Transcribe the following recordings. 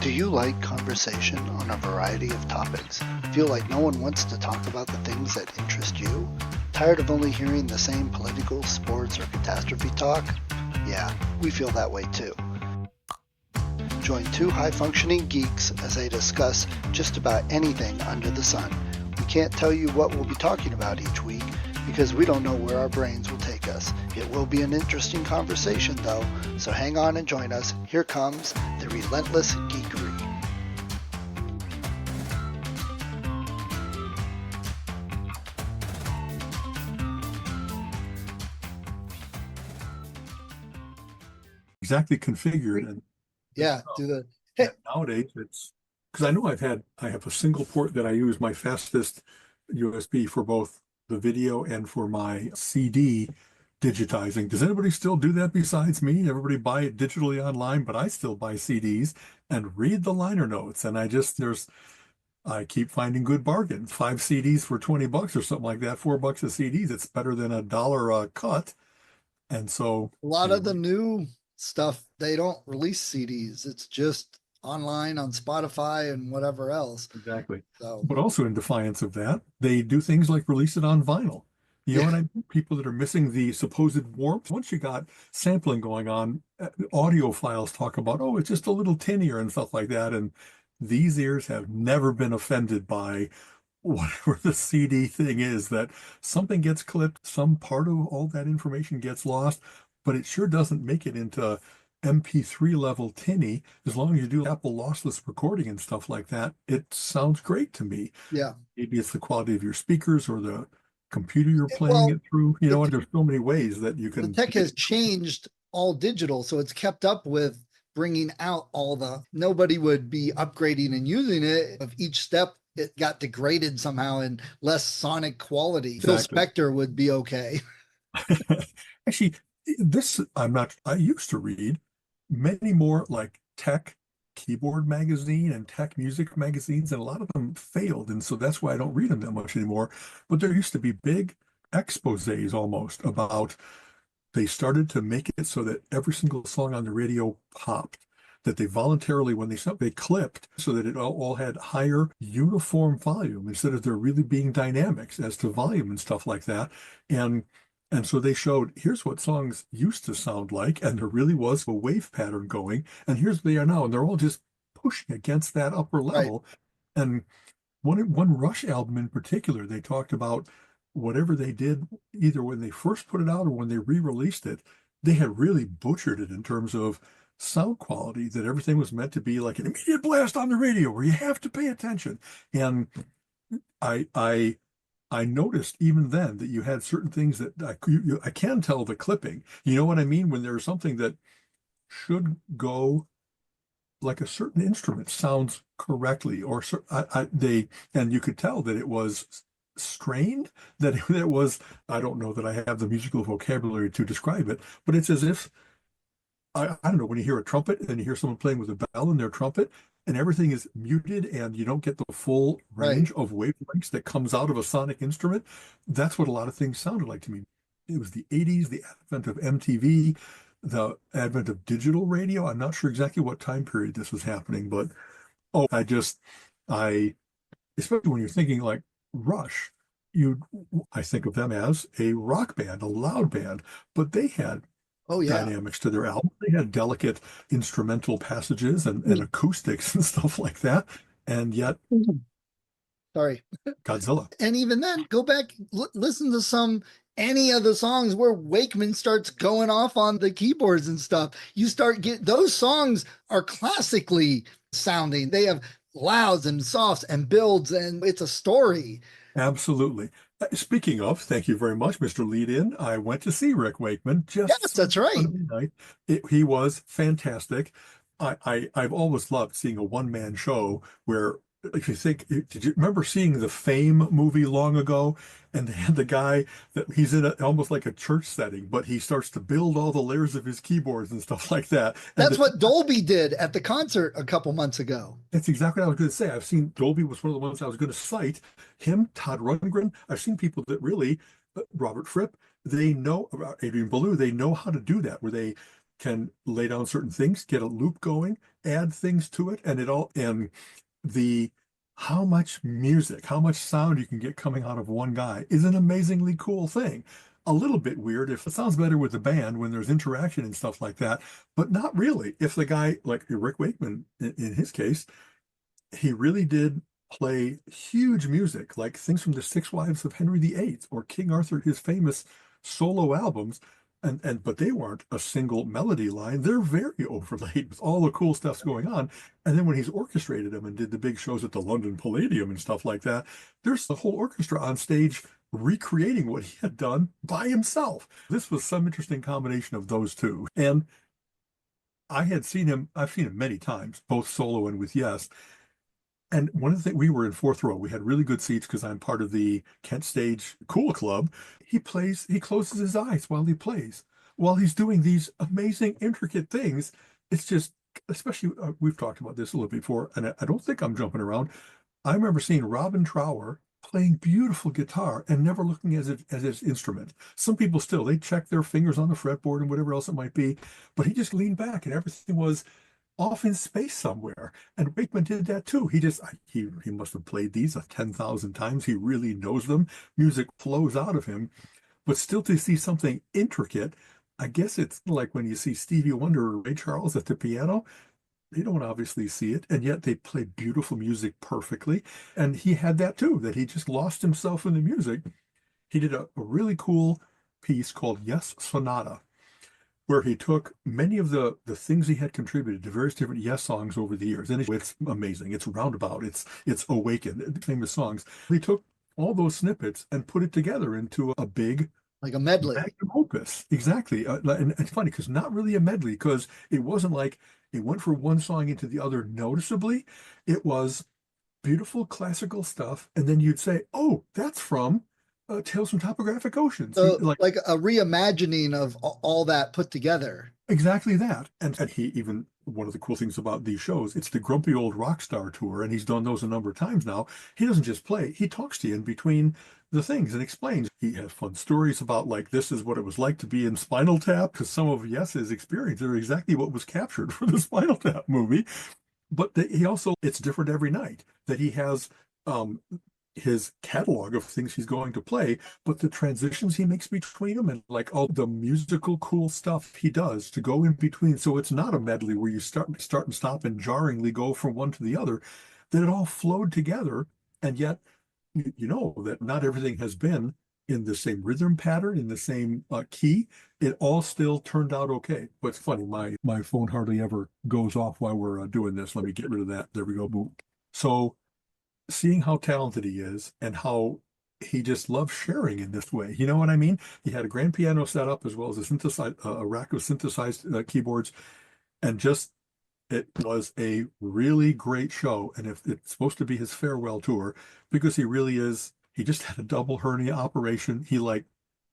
Do you like conversation on a variety of topics? Feel like no one wants to talk about the things that interest you? Tired of only hearing the same political, sports, or catastrophe talk? Yeah, we feel that way too. Join two high-functioning geeks as they discuss just about anything under the sun. We can't tell you what we'll be talking about each week because we don't know where our brains will take us. It will be an interesting conversation though, so hang on and join us. Here comes the Relentless Geekery. Exactly configured. And Yeah, do the hey. nowadays it's because I have a single port that I use my fastest USB for both the video and for my CD digitizing. Does anybody still do that besides me? Everybody buy it digitally online, but I still buy CDs and read the liner notes. And I keep finding good bargains. 5 CDs for $20 or something like that, $4 a CD. That's better than $1 a cut. And so A lot of the anyway, new stuff, they don't release CDs. It's just online on Spotify and whatever else. exactly. So, But also in defiance of that, they do things like release it on vinyl. You know yeah, what I mean? People that are missing the supposed warmth. Once you got sampling going on, audio files talk about, oh, it's just a little tinnier and stuff like that. And these ears have never been offended by whatever the CD thing is, that something gets clipped, some part of all that information gets lost, but it sure doesn't make it into MP3 level tinny. As long as you do Apple lossless recording and stuff like that, it sounds great to me. yeah. Maybe it's the quality of your speakers or the computer you're playing Well, it through, you the, know, and there's so many ways that you the can tech make has it. changed all digital, so it's kept up with bringing out all the, nobody would be upgrading and using it if each step it got degraded somehow and less sonic quality. Phil Exactly. Spector would be okay. Actually, I used to read many more like tech keyboard magazine and tech music magazines, and a lot of them failed. And so that's why I don't read them that much anymore. But there used to be big exposés almost about they started to make it so that every single song on the radio popped. That they voluntarily, when they clipped so that it all had higher uniform volume instead of there really being dynamics as to volume and stuff like that. And and so they showed here's what songs used to sound like, and there really was a wave pattern going, and here's what they are now, and they're all just pushing against that upper Right. level. And one Rush album in particular, they talked about whatever they did, either when they first put it out or when they re-released it, they had really butchered it in terms of sound quality, that everything was meant to be like an immediate blast on the radio where you have to pay attention. And I I I noticed even then that you had certain things that I can tell the clipping. You know what I mean? When there's something that should go like a certain instrument sounds correctly, or they, and you could tell that it was strained, that it was, I don't know that I have the musical vocabulary to describe it, but it's as if, I don't know, when you hear a trumpet and you hear someone playing with a bell in their trumpet and everything is muted and you don't get the full Right. range of wavelengths that comes out of a sonic instrument, that's what a lot of things sounded like to me. It was the 80s, the advent of MTV, the advent of digital radio. I'm not sure exactly what time period this was happening, but oh, I, especially when you're thinking like Rush, you, I think of them as a rock band, a loud band, but they had Oh yeah. dynamics to their album. They had delicate instrumental passages and acoustics and stuff like that. And yet, Sorry. Godzilla. And even then, go back, listen to any of the songs where Wakeman starts going off on the keyboards and stuff. You start get those songs are classically sounding. They have louds and softs and builds, and it's a story. Absolutely. Speaking of, thank you very much, Mr. Lead In. I went to see Rick Wakeman Yes, just that's right. Sunday night. He was fantastic. I've always loved seeing a one-man show where, if you think, did you remember seeing the Fame movie long ago? And they had the guy that he's in almost like a church setting, but he starts to build all the layers of his keyboards and stuff like that. And That's what Dolby did at the concert a couple months ago. that's exactly what I was going to say. I've seen Dolby was one of the ones I was going to cite. Him, Todd Rundgren. I've seen people that really, Robert Fripp, they know about Adrian Ballou. They know how to do that, where they can lay down certain things, get a loop going, add things to it, and the how much music, how much sound you can get coming out of one guy is an amazingly cool thing. A little bit weird if it sounds better with the band when there's interaction and stuff like that, but not really. If the guy, like Rick Wakeman in his case, he really did play huge music, like things from the Six Wives of Henry VIII or King Arthur, his famous solo albums. And but they weren't a single melody line. They're very overlaid with all the cool stuff's going on. And then when he's orchestrated them and did the big shows at the London Palladium and stuff like that, there's the whole orchestra on stage recreating what he had done by himself. This was some interesting combination of those two. And I've seen him many times, both solo and with Yes. And one of the things, we were in fourth row. We had really good seats because I'm part of the Kent Stage Cool Club. He closes his eyes while he plays, while he's doing these amazing, intricate things. It's just, especially, we've talked about this a little before, and I don't think I'm jumping around. I remember seeing Robin Trower playing beautiful guitar and never looking as his instrument. Some people still, they check their fingers on the fretboard and whatever else it might be, but he just leaned back and everything was off in space somewhere. And Wakeman did that too. He must have played these 10,000 times. He really knows them. Music flows out of him, but still to see something intricate, I guess it's like when you see Stevie Wonder or Ray Charles at the piano. They don't obviously see it, and yet they play beautiful music perfectly. And he had that too, that he just lost himself in the music. He did a really cool piece called Yes Sonata, where he took many of the things he had contributed to various different Yes songs over the years. And it's amazing. It's Roundabout, it's Awaken, famous songs. He took all those snippets and put it together into a big Like a medley. magnum opus. Exactly. And it's funny because not really a medley, because it wasn't like it went from one song into the other noticeably. It was beautiful classical stuff. And then you'd say, oh, that's from Tales from Topographic Oceans. So like a reimagining of all that put together. Exactly that. And he even, one of the cool things about these shows, it's the Grumpy Old Rock Star tour, and he's done those a number of times now. He doesn't just play, he talks to you in between the things and explains. He has fun stories about, like, this is what it was like to be in Spinal Tap, because some of Yes's experience are exactly what was captured for the Spinal Tap movie. But he also, it's different every night, that he has um, his catalog of things he's going to play, but the transitions he makes between them and like all the musical cool stuff he does to go in between. So it's not a medley where you start and stop and jarringly go from one to the other, that it all flowed together. And yet, you know that not everything has been in the same rhythm pattern, in the same key. It all still turned out okay. But it's funny, my phone hardly ever goes off while we're doing this. Let me get rid of that. There we go. Boom. So seeing how talented he is and how he just loves sharing in this way. You know what I mean? He had a grand piano set up as well as a rack of synthesized keyboards, and just it was a really great show. And if it's supposed to be his farewell tour, because he really is, he just had a double hernia operation. He like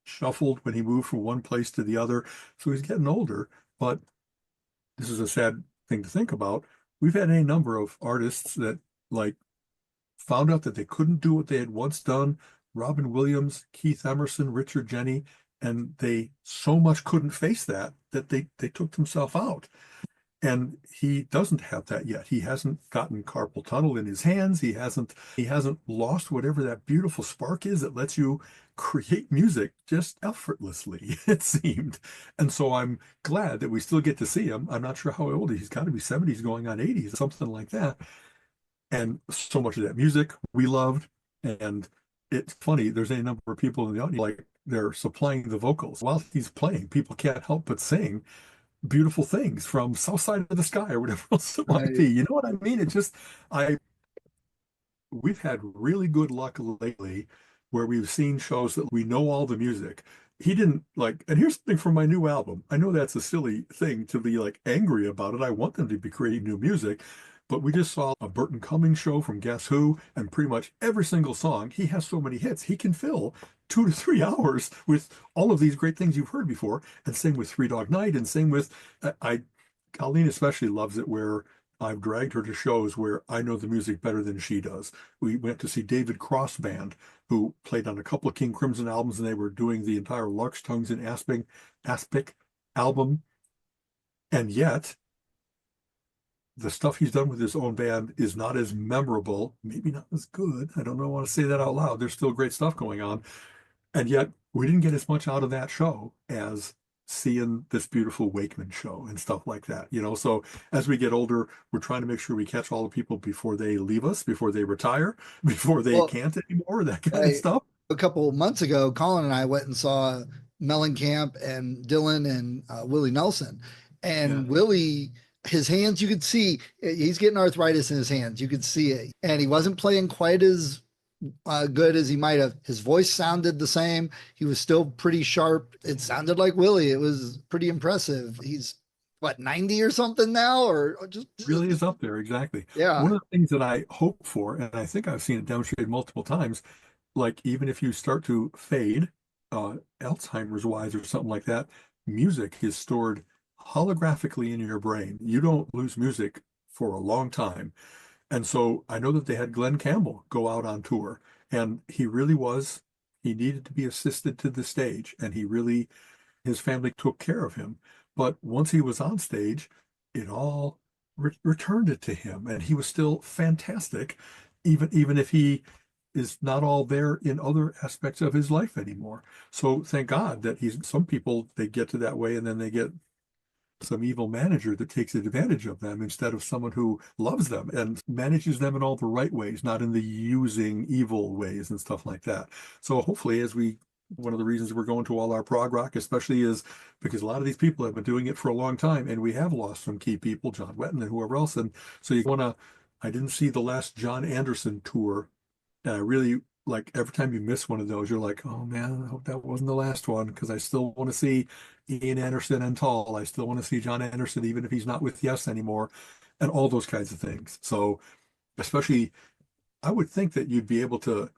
shuffled when he moved from one place to the other. So he's getting older, but this is a sad thing to think about. We've had a number of artists that like found out that they couldn't do what they had once done. Robin Williams, Keith Emerson, Richard Jenny, and they so much couldn't face that they took themselves out. And he doesn't have that yet. He hasn't gotten carpal tunnel in his hands. He hasn't lost whatever that beautiful spark is that lets you create music just effortlessly, it seemed. And so I'm glad that we still get to see him. I'm not sure how old he's got to be 70s going on 80s, something like that. And so much of that music we loved. And it's funny, there's a number of people in the audience, like they're supplying the vocals while he's playing. People can't help but sing beautiful things from South Side of the Sky or whatever else it might be. Right. You know what I mean? It just, we've had really good luck lately where we've seen shows that we know all the music. He didn't like, and here's something from my new album. I know that's a silly thing to be like angry about it. I want them to be creating new music, but we just saw a Burton Cummings show from Guess Who, and pretty much every single song, he has so many hits. He can fill 2 to 3 hours with all of these great things you've heard before, and same with Three Dog Night, and same with, Colleen especially loves it where I've dragged her to shows where I know the music better than she does. We went to see David Cross Band, who played on a couple of King Crimson albums, and they were doing the entire Lark's Tongues and Aspic album. And yet, the stuff he's done with his own band is not as memorable, maybe not as good. I don't know, I want to say that out loud. There's still great stuff going on. And yet, we didn't get as much out of that show as seeing this beautiful Wakeman show and stuff like that, you know. So as we get older, we're trying to make sure we catch all the people before they leave us, before they retire, before they Well, can't anymore, that kind of right. stuff. A couple months ago, Colin and I went and saw Mellencamp and Dylan and Willie Nelson. Yeah. And Willie, his hands, you could see he's getting arthritis in his hands. You could see it. And he wasn't playing quite as good as he might have. His voice sounded the same. He was still pretty sharp. It sounded like Willie. It was pretty impressive. He's what, 90 or something now, or just Really is up there, exactly. yeah. One of the things that I hope for, and I think I've seen it demonstrated multiple times, like even if you start to fade, Alzheimer's wise or something like that, music is stored holographically in your brain. You don't lose music for a long time. And so I know that they had Glenn Campbell go out on tour, and he really was, he needed to be assisted to the stage, and he really, his family took care of him. But once he was on stage, it all returned it to him, and he was still fantastic, even if he is not all there in other aspects of his life anymore. So thank God that he's, some people, they get to that way and then they get some evil manager that takes advantage of them instead of someone who loves them and manages them in all the right ways, not in the using evil ways and stuff like that. So hopefully, as we, one of the reasons we're going to all our prog rock, especially, is because a lot of these people have been doing it for a long time, and we have lost some key people, John Wetton and whoever else. And so you want to, I didn't see the last John Anderson tour, and I really, like, every time you miss one of those, you're like, oh man, I hope that wasn't the last one, because I still want to see Ian Anderson and Tall. I still want to see John Anderson, even if he's not with Yes anymore, and all those kinds of things. So, especially, I would think that you'd be able to,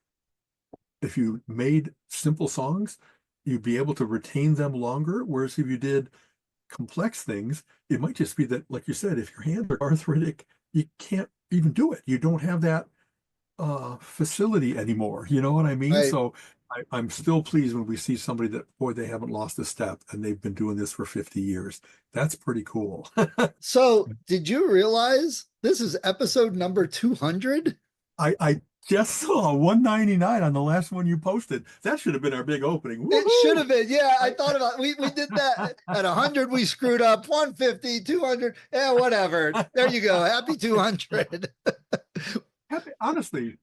if you made simple songs, you'd be able to retain them longer. Whereas if you did complex things, it might just be that, like you said, if your hands are arthritic, you can't even do it. You don't have that facility anymore. You know what I mean? Right. So I'm still pleased when we see somebody that, boy, they haven't lost a step and they've been doing this for 50 years. That's pretty cool. So, did you realize this is episode number 200? I just saw 199 on the last one you posted. That should have been our big opening. It should have Woohoo! been. Yeah, I thought about we did that at 100 we screwed up, 150, 200. Yeah, whatever. There you go. Happy 200. Honestly,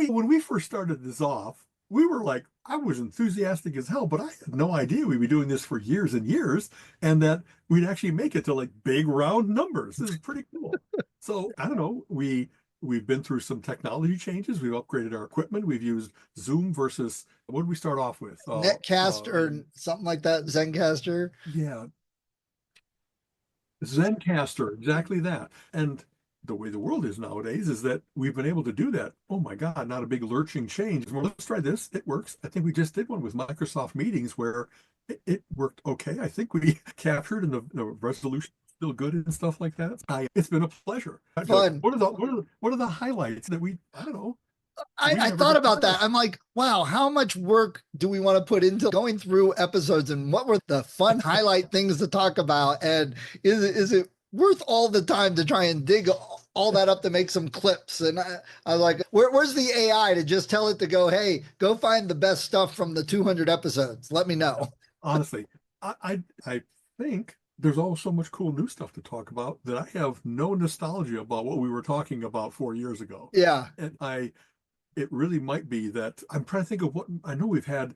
when we first started this off, we were like, I was enthusiastic as hell, but I had no idea we'd be doing this for years and years, and that we'd actually make it to like big round numbers. This is pretty cool. So I don't know. We've been through some technology changes. We've upgraded our equipment. We've used Zoom versus, what did we start off with? Netcast or something like that, Zencaster. Yeah, Zencaster, exactly that. And the way the world is nowadays is that we've been able to do that. Oh my God, not a big lurching change. Well, let's try this. It works. I think we just did one with Microsoft Meetings where it worked okay. I think we captured, and the resolution is still good and stuff like that. It's been a pleasure. Fun. What are the highlights that I don't know. I thought about that. I'm like, wow, how much work do we want to put into going through episodes, and what were the fun highlight things to talk about? And is it worth all the time to try and dig all that up to make some clips? And I was like, where's the AI to just tell it to go, hey, go find the best stuff from the 200 episodes. Let me know. Honestly, I think there's all so much cool new stuff to talk about that I have no nostalgia about what we were talking about 4 years ago. Yeah. And it really might be that I'm trying to think of what I know we've had,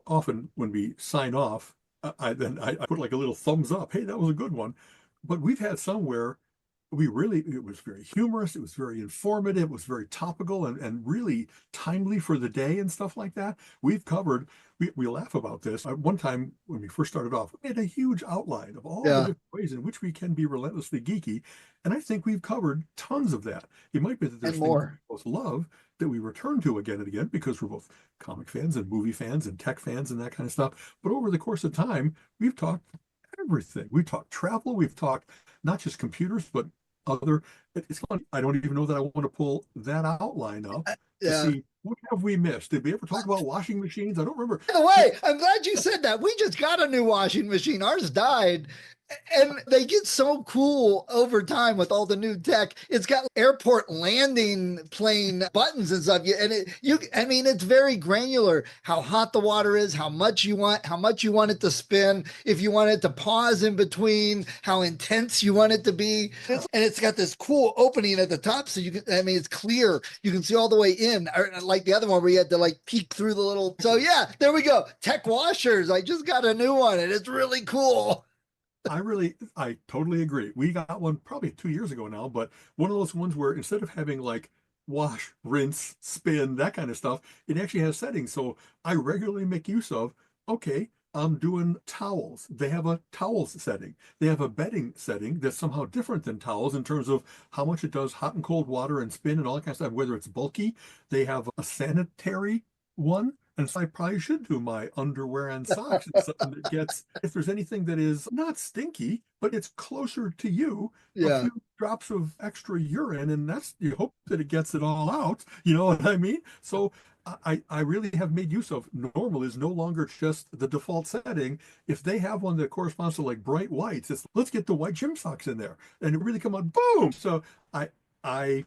often when we sign off, I put like a little thumbs up. Hey, that was a good one. But we've had some where it was very humorous, it was very informative, it was very topical and really timely for the day and stuff like that. We've covered, we laugh about this. One time when we first started off, we had a huge outline of all the Yeah. different ways in which we can be relentlessly geeky. And I think we've covered tons of that. It might be that there's And things more. we both love that we return to again and again because we're both comic fans and movie fans and tech fans and that kind of stuff. But over the course of time, we've talked everything. We've talked travel, we've talked not just computers, but other. It's funny. I don't even know that I want to pull that outline up to Yeah. see what have we missed. Did we ever talk about washing machines? I don't remember. By the way, I'm glad you said that. We just got a new washing machine. Ours died. And they get so cool over time with all the new tech. It's got airport landing plane buttons and stuff. I mean, it's very granular how hot the water is, how much you want it to spin, if you want it to pause in between, how intense you want it to be. And it's got this cool opening at the top. So it's clear. You can see all the way in, like the other one where you had to like peek through the little. So yeah, there we go. Tech washers. I just got a new one and it's really cool. I totally agree. We got one probably 2 years ago now, but one of those ones where instead of having like wash, rinse, spin, that kind of stuff, it actually has settings. So I regularly make use of, okay, I'm doing towels. They have a towels setting. They have a bedding setting that's somehow different than towels in terms of how much it does hot and cold water and spin and all that kind of stuff, whether it's bulky. They have a sanitary one. And so I probably should do my underwear and socks and something that gets, if there's anything that is not stinky, but it's closer to you, a few drops of extra urine, and you hope that it gets it all out. You know what I mean? So I really have made use of normal is no longer just the default setting. If they have one that corresponds to like bright whites, it's let's get the white gym socks in there. And it really come on, boom. So I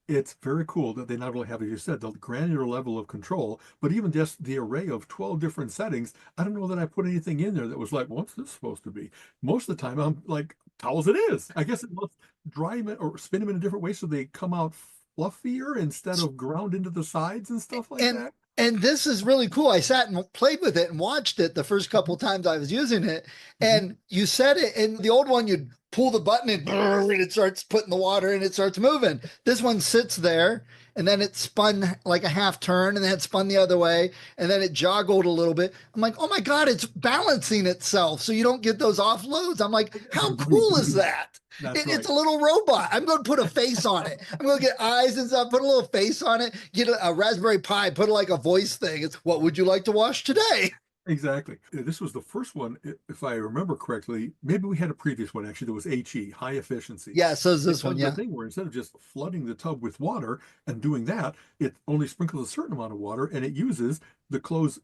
it's very cool that they not only have, as you said, the granular level of control, but even just the array of 12 different settings. I don't know that I put anything in there that was like, what's this supposed to be? Most of the time, I'm like, towels it is. I guess it must dry them or spin them in a different way so they come out fluffier instead of ground into the sides and stuff like that. And this is really cool. I sat and played with it and watched it the first couple times I was using it. And you said it, and the old one, you'd pull the button and it starts putting the water and it starts moving. This one sits there and then it spun like a half turn and then it spun the other way and then it joggled a little bit. I'm like, oh my God, it's balancing itself so you don't get those offloads. I'm like, how cool is that? It's a little robot. I'm going to put a face on it. I'm going to get eyes and stuff, put a little face on it, get a Raspberry Pi, put like a voice thing. It's what would you like to wash today? Exactly. This was the first one, if I remember correctly. Maybe we had a previous one actually that was HE, high efficiency. Yeah, so is this one, yeah. The thing where instead of just flooding the tub with water and doing that, it only sprinkles a certain amount of water and it uses the clothes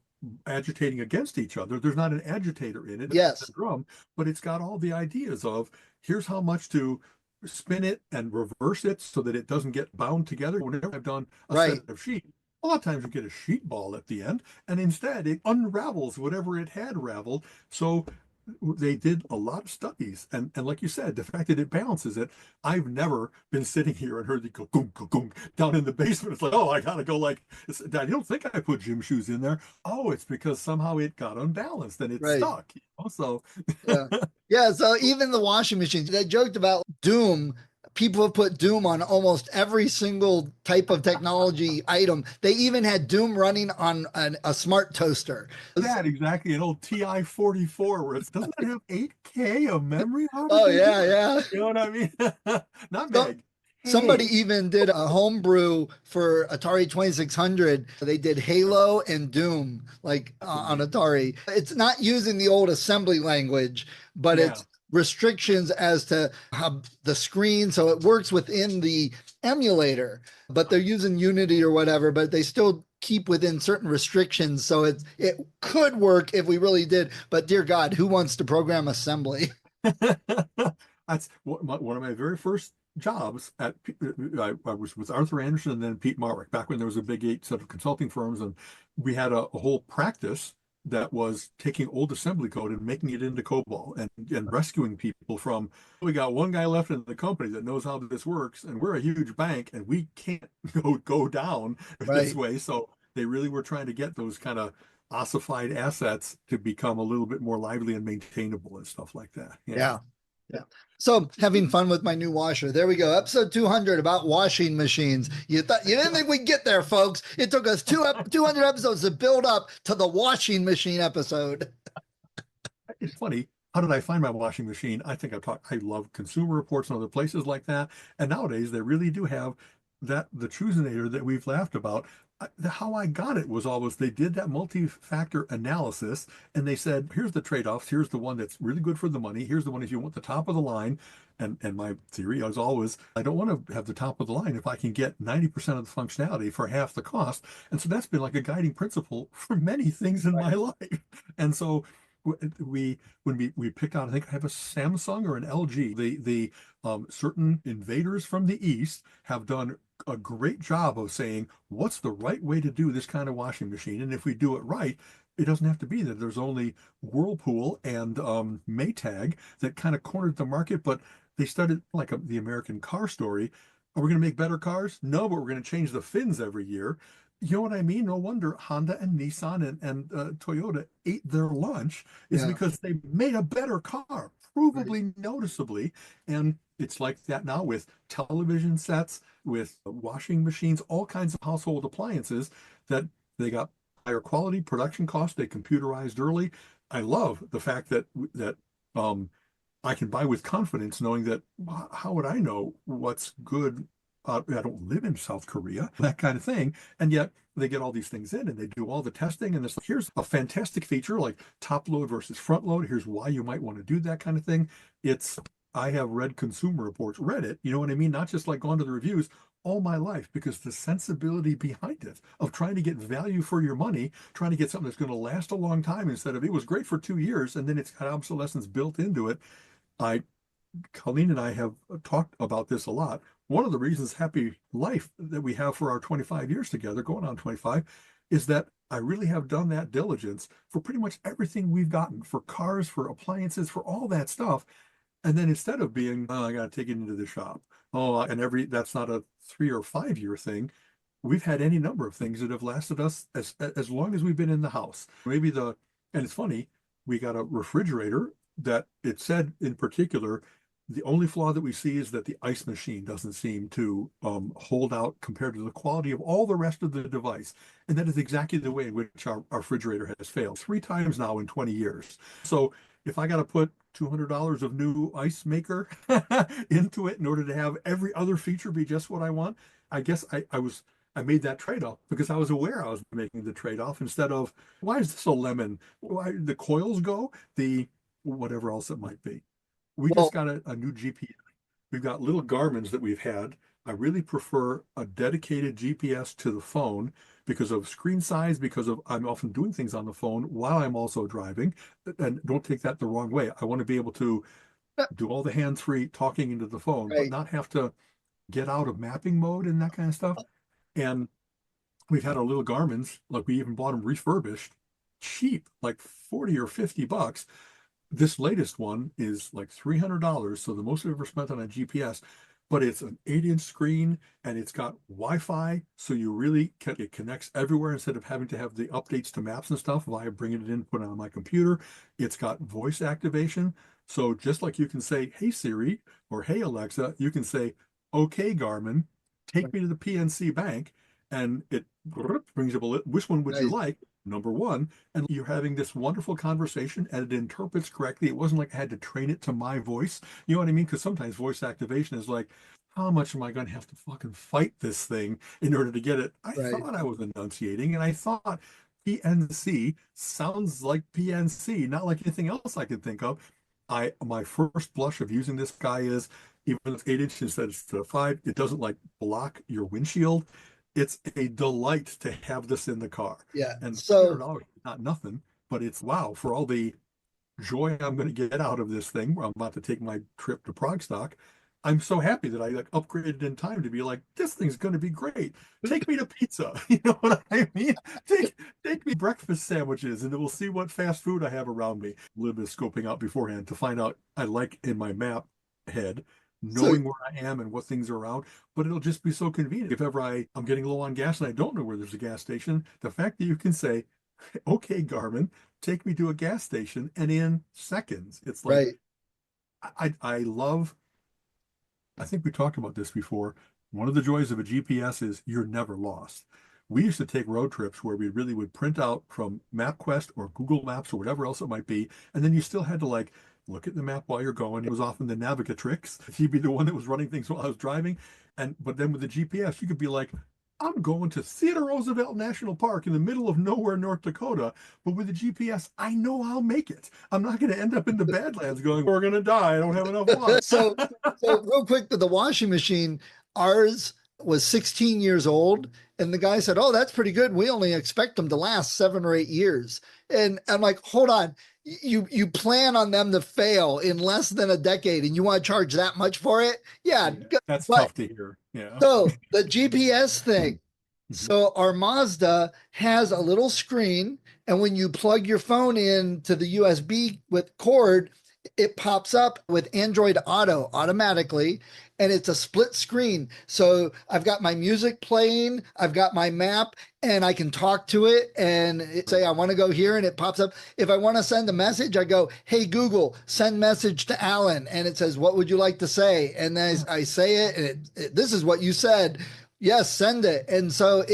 agitating against each other. There's not an agitator in it. Yes. It's a drum, but it's got all the ideas of here's how much to spin it and reverse it so that it doesn't get bound together. Whenever I've done a set of sheet, a lot of times you get a sheet ball at the end, and instead it unravels whatever it had raveled. So they did a lot of studies, and like you said, the fact that it balances it. I've never been sitting here and heard it go goom, goom, goom, down in the basement. It's like, oh, I gotta go like, I don't think I put gym shoes in there. Oh, it's because somehow it got unbalanced and it stuck. You know? So yeah. So even the washing machines, they joked about Doom. People have put Doom on almost every single type of technology item. They even had Doom running on a smart toaster. That exactly, an old TI-44 where it doesn't have 8K of memory. Oh yeah. You know what I mean? Not big. Somebody even did a homebrew for Atari 2600. They did Halo and Doom like on Atari. It's not using the old assembly language, but it's restrictions as to how the screen, so it works within the emulator, but they're using Unity or whatever, but they still keep within certain restrictions. So it could work if we really did, but dear God, who wants to program assembly? That's one of my very first jobs I was with Arthur Anderson and then Pete Marwick, back when there was a big 8 set of consulting firms, and we had a whole practice that was taking old assembly code and making it into COBOL and rescuing people from, we got one guy left in the company that knows how this works, and we're a huge bank and we can't go down this way. So they really were trying to get those kind of ossified assets to become a little bit more lively and maintainable and stuff like that. Yeah. So having fun with my new washer. There we go. Episode 200 about washing machines. You didn't think we'd get there, folks. It took us 200 episodes to build up to the washing machine episode. It's funny. How did I find my washing machine? I think I love Consumer Reports and other places like that. And nowadays they really do have the Choosinator that we've laughed about. How I got it was always they did that multi-factor analysis and they said, here's the trade-offs. Here's the one that's really good for the money. Here's the one if you want the top of the line. And my theory is always, I don't want to have the top of the line if I can get 90% of the functionality for half the cost. And so that's been like a guiding principle for many things in my life. And so we picked out, I think I have a Samsung or an LG. The certain invaders from the East have done a great job of saying what's the right way to do this kind of washing machine, and if we do it right, it doesn't have to be that there's only Whirlpool and Maytag that kind of cornered the market, but they started like the American car story. Are we going to make better cars? No, but we're going to change the fins every year. You know what I mean? No wonder Honda and Nissan and Toyota ate their lunch, is Yeah. because they made a better car, Right. provably noticeably. And it's like that now with television sets, with washing machines, all kinds of household appliances that they got higher quality production costs. They computerized early. I love the fact that um, I can buy with confidence, knowing that how would I know what's good? I don't live in South Korea, that kind of thing. And yet they get all these things in and they do all the testing. And it's, here's a fantastic feature like top load versus front load. Here's why you might want to do that kind of thing. I have read Consumer Reports, read it, you know what I mean? Not just like gone to the reviews all my life, because the sensibility behind it of trying to get value for your money, trying to get something that's going to last a long time instead of it was great for 2 years and then it's got obsolescence built into it. I Colleen and I have talked about this a lot. One of the reasons happy life that we have for our 25 years together, going on 25, is that I really have done that diligence for pretty much everything we've gotten, for cars, for appliances, for all that stuff. And then instead of being, oh, I got to take it into the shop. Oh, and that's not a 3 or 5 year thing. We've had any number of things that have lasted us as long as we've been in the house. And it's funny, we got a refrigerator that it said in particular, the only flaw that we see is that the ice machine doesn't seem to hold out compared to the quality of all the rest of the device. And that is exactly the way in which our refrigerator has failed 3 times now in 20 years. So if I got to put $200 of new ice maker into it in order to have every other feature be just what I want, I guess I made that trade-off because I was aware I was making the trade-off instead of, why is this a lemon? Why the coils go? The whatever else it might be. We just Well, got a new GPS. We've got little Garmin's that we've had. I really prefer a dedicated GPS to the phone because of screen size, because of I'm often doing things on the phone while I'm also driving. And don't take that the wrong way. I want to be able to do all the hands-free talking into the phone, but right. not have to get out of mapping mode and that kind of stuff. And we've had our little Garmin's, like we even bought them refurbished, cheap, like 40 or 50 bucks. This latest one is like $300, so the most I've ever spent on a GPS, but it's an 8-inch screen and it's got Wi-Fi, so it connects everywhere instead of having to have the updates to maps and stuff via bringing it in, put it on my computer. It's got voice activation, so just like you can say, "Hey Siri" or "Hey Alexa," you can say, "Okay Garmin, take me to the PNC Bank," and it brings up a list. Which one would you Nice. like? Number one, and you're having this wonderful conversation and it interprets correctly. It wasn't like I had to train it to my voice. You know what I mean? Because sometimes voice activation is like, how much am I going to have to fucking fight this thing in order to get it? I Right. thought I was enunciating and I thought PNC sounds like PNC, not like anything else I could think of. My first blush of using this guy is, even if it's 8 inches instead of 5, it doesn't like block your windshield. It's a delight to have this in the car. Yeah. And So $300 is not nothing, but it's wow for all the joy I'm going to get out of this thing. Where I'm about to take my trip to Prague stock. I'm so happy that I like upgraded in time to be like, this thing's going to be great. Take me to pizza. You know what I mean? Take me breakfast sandwiches and we'll see what fast food I have around me. A little bit of scoping out beforehand to find out I like in my map head, so knowing where I am and what things are around, but it'll just be so convenient. If ever I'm getting low on gas and I don't know where there's a gas station, the fact that you can say, okay, Garmin, take me to a gas station, and in seconds, it's like right. I love. I think we talked about this before. One of the joys of a GPS is you're never lost. We used to take road trips where we really would print out from MapQuest or Google Maps or whatever else it might be, and then you still had to like look at the map while you're going. It was often the Navigatrix. He'd be the one that was running things while I was driving. But then with the GPS, you could be like, I'm going to Theodore Roosevelt National Park in the middle of nowhere, North Dakota. But with the GPS, I know I'll make it. I'm not going to end up in the Badlands going, we're going to die. I don't have enough water. So real quick with the washing machine, ours was 16 years old, and the guy said, "Oh, that's pretty good. We only expect them to last 7 or 8 years." And I'm like, "Hold on, you plan on them to fail in less than a decade and you want to charge that much for it. Yeah. That's But tough to hear. Yeah. so the GPS thing. Mhm. So our Mazda has a little screen, and when you plug your phone in to the USB with cord, it pops up with Android Auto automatically, and it's a split screen. So I've got my music playing, I've got my map, and I can talk to it and say I want to go here, and it pops up. If I want to send a message, I go, "Hey Google, send message to Alan," and it says, "What would you like to say?" And then I say it, and this is what you said. Yes, send it. And so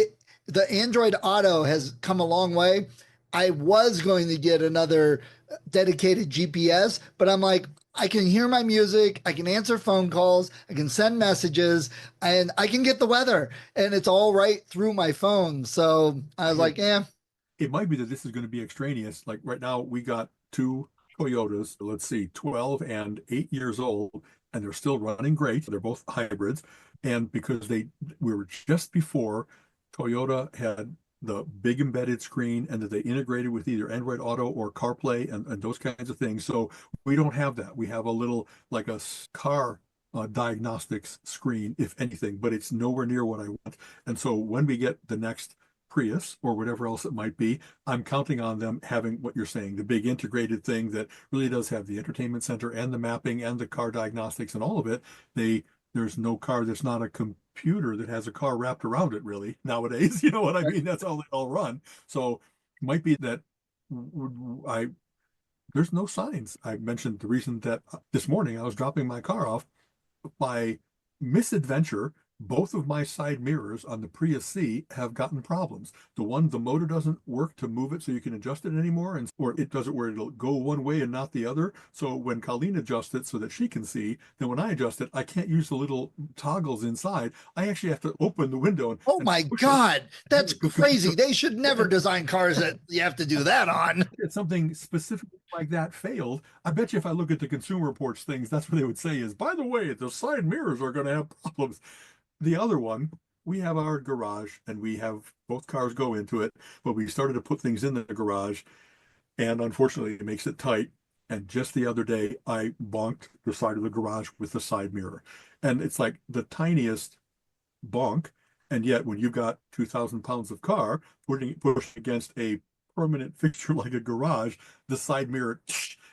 the Android Auto has come a long way. I was going to get another dedicated GPS, but I'm like, I can hear my music, I can answer phone calls, I can send messages, and I can get the weather, and it's all right through my phone. So I was like, It might be that this is going to be extraneous. Like right now, we got two Toyotas, let's see, 12 and 8 years old, and they're still running great. They're both hybrids. And because we were just before Toyota had the big embedded screen and that they integrated with either Android Auto or CarPlay and those kinds of things. So we don't have that. We have a little like a car diagnostics screen, if anything, but it's nowhere near what I want. And so when we get the next Prius or whatever else it might be, I'm counting on them having what you're saying, the big integrated thing that really does have the entertainment center and the mapping and the car diagnostics and all of it. There's no car that's not a computer that has a car wrapped around it really nowadays. You know what I mean? That's all they all run. So it might be that I there's no signs. I mentioned the reason that this morning I was dropping my car off by misadventure. Both of my side mirrors on the Prius C have gotten problems. The motor doesn't work to move it so you can adjust it anymore, or it does it where it'll go one way and not the other. So when Colleen adjusts it so that she can see, then when I adjust it, I can't use the little toggles inside. I actually have to open the window and oh my push God, that's it. crazy. They should never design cars that you have to do that on. If something specific like that failed, I bet you if I look at the Consumer Reports things, that's what they would say is, by the way, the side mirrors are going to have problems. The other one, we have our garage and we have both cars go into it, but we started to put things in the garage and unfortunately it makes it tight. And just the other day, I bonked the side of the garage with the side mirror. And it's like the tiniest bonk. And yet when you've got 2,000 pounds of car pushed against a permanent fixture like a garage, the side mirror,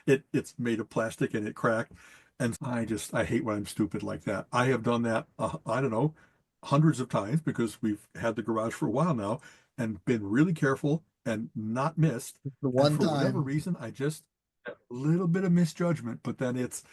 it's made of plastic and it cracked. And I hate when I'm stupid like that. I have done that, I don't know, hundreds of times because we've had the garage for a while now and been really careful and not missed. The And one for whatever time. reason, I just a little bit of misjudgment, but then it's,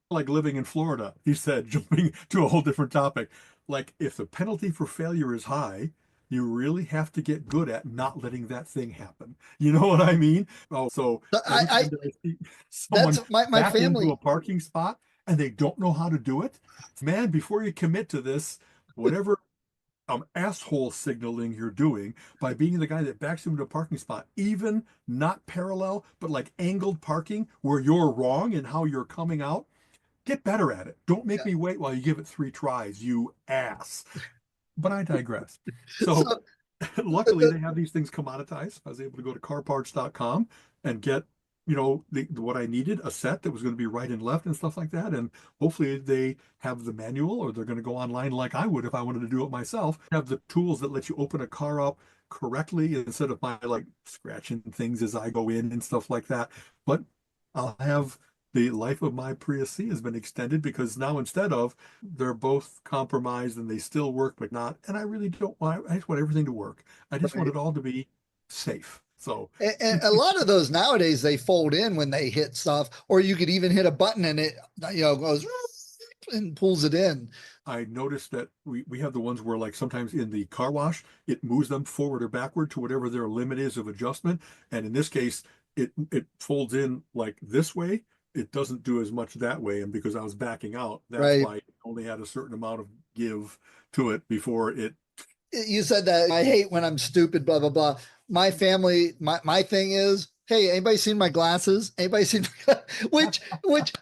like living in Florida, he said, jumping to a whole different topic. Like if the penalty for failure is high, you really have to get good at not letting that thing happen. You know what I mean? Oh, so every I time that I see someone that's my back into family. a parking spot and they don't know how to do it, man, before you commit to this, whatever asshole signaling you're doing by being the guy that backs into a parking spot, even not parallel, but like angled parking where you're wrong in how you're coming out, get better at it. Don't make me wait while you give it 3 tries, you ass. But I digress. So So luckily they have these things commoditized. I was able to go to carparts.com and get, what I needed, a set that was going to be right and left and stuff like that. And hopefully they have the manual or they're going to go online like I would if I wanted to do it myself. Have the tools that let you open a car up correctly instead of my like scratching things as I go in and stuff like that. But I'll have the life of my Prius C has been extended because now instead of they're both compromised and they still work but not, and I really don't want, I just want everything to work. I just want it all to be safe. So and a lot of those nowadays they fold in when they hit stuff, or you could even hit a button and it goes and pulls it in. I noticed that we have the ones where like sometimes in the car wash, it moves them forward or backward to whatever their limit is of adjustment. And in this case, it folds in like this way. It doesn't do as much that way. And because I was backing out, that's Right. why it only had a certain amount of give to it before it. You said that I hate when I'm stupid, blah blah blah. My family, my thing is, hey, anybody seen my glasses? Anybody seen which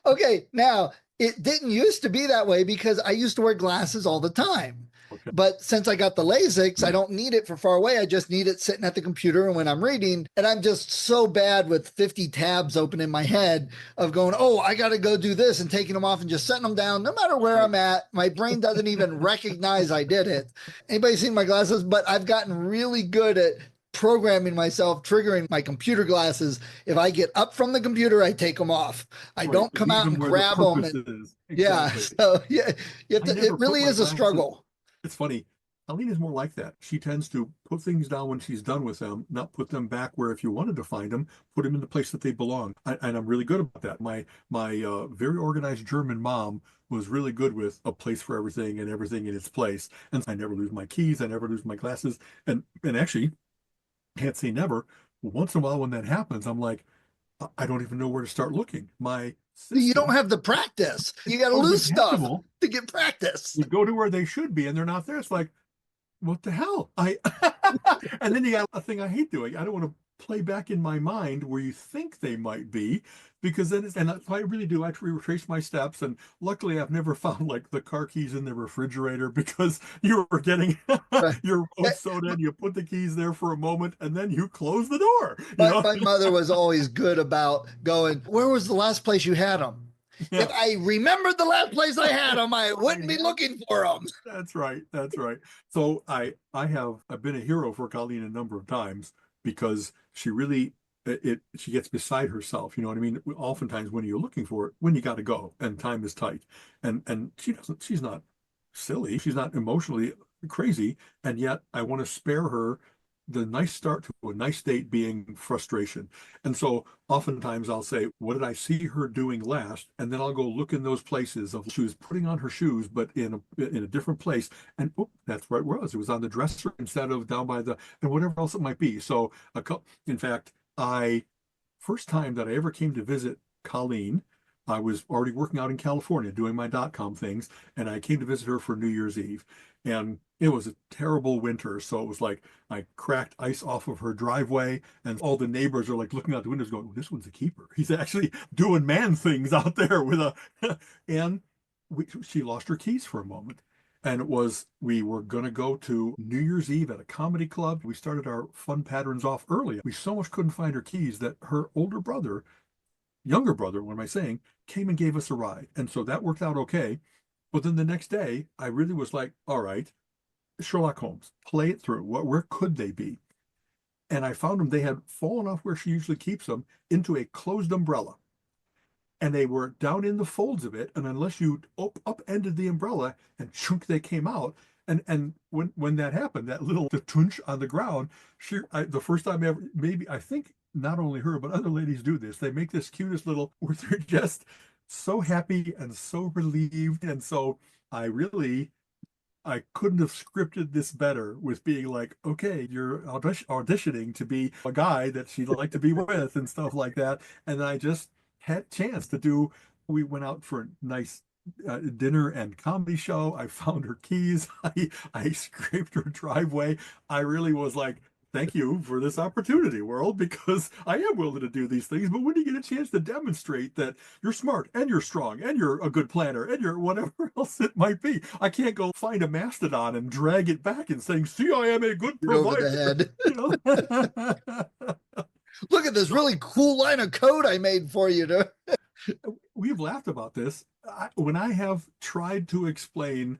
okay, now it didn't used to be that way because I used to wear glasses all the time. Okay. But since I got the LASIKs, I don't need it for far away. I just need it sitting at the computer and when I'm reading. And I'm just so bad with 50 tabs open in my head of going, oh, I got to go do this and taking them off and just setting them down. No matter where I'm at, my brain doesn't even recognize I did it. Anybody seen my glasses? But I've gotten really good at programming myself, triggering my computer glasses. If I get up from the computer, I take them off. I Right. don't come Leave out them and where the grab them. purpose And, is. yeah. Exactly. So yeah, I it never put really my is a glasses. struggle. It's funny. Colleen is more like that. She tends to put things down when she's done with them, not put them back where if you wanted to find them, put them in the place that they belong. And I'm really good about that. My very organized German mom was really good with a place for everything and everything in its place. And I never lose my keys. I never lose my glasses. And actually, can't say never. Once in a while when that happens, I'm like, I don't even know where to start looking. My You don't system, have the practice. You got to oh, lose stuff dependable, to get practice. would go to where they should be and they're not there. It's like, what the hell? And then you got a thing I hate doing. I don't want to play back in my mind where you think they might be, because then and that's why I really do actually retrace my steps. And luckily, I've never found like the car keys in the refrigerator because you were getting Right. your oat soda and you put the keys there for a moment and then you close the door. You know? My mother was always good about going, where was the last place you had them? Yeah. If I remembered the last place I had them, I wouldn't be looking for them. That's right. That's right. So I've been a hero for Colleen a number of times because she really she gets beside herself. You know what I mean? Oftentimes when you're looking for it, when you got to go and time is tight, and she's not silly. She's not emotionally crazy, and yet I want to spare her the nice start to a nice date being frustration. And so oftentimes I'll say, what did I see her doing last? And then I'll go look in those places of she was putting on her shoes, but in a different place. And oh, that's where it was. It was on the dresser instead of down by the, and whatever else it might be. So in fact, first time that I ever came to visit Colleen, I was already working out in California doing my .com things, and I came to visit her for New Year's Eve. And it was a terrible winter, so it was like I cracked ice off of her driveway, and all the neighbors are like looking out the windows going, this one's a keeper. He's actually doing man things out there with a, and she lost her keys for a moment. And we were going to go to New Year's Eve at a comedy club. We started our fun patterns off early. We so much couldn't find her keys that her younger brother, what am I saying, came and gave us a ride. And so that worked out okay. But then the next day, I really was like, all right, Sherlock Holmes, play it through. Where could they be? And I found them, they had fallen off where she usually keeps them into a closed umbrella. And they were down in the folds of it. And unless you upended the umbrella and chunk, they came out. And when that happened, that little tunch on the ground, the first time ever, maybe I think not only her, but other ladies do this. They make this cutest little, where they're just so happy and so relieved. And so I couldn't have scripted this better with being like, okay, you're auditioning to be a guy that she'd like to be with and stuff like that. And I just had a chance we went out for a nice dinner and comedy show. I found her keys. I scraped her driveway. I really was like, thank you for this opportunity, world, because I am willing to do these things. But when you get a chance to demonstrate that you're smart and you're strong and you're a good planner and you're whatever else it might be, I can't go find a mastodon and drag it back and saying, see, I am a good provider. Over the head. You know? Look at this really cool line of code I made for you. We've laughed about this. When I have tried to explain,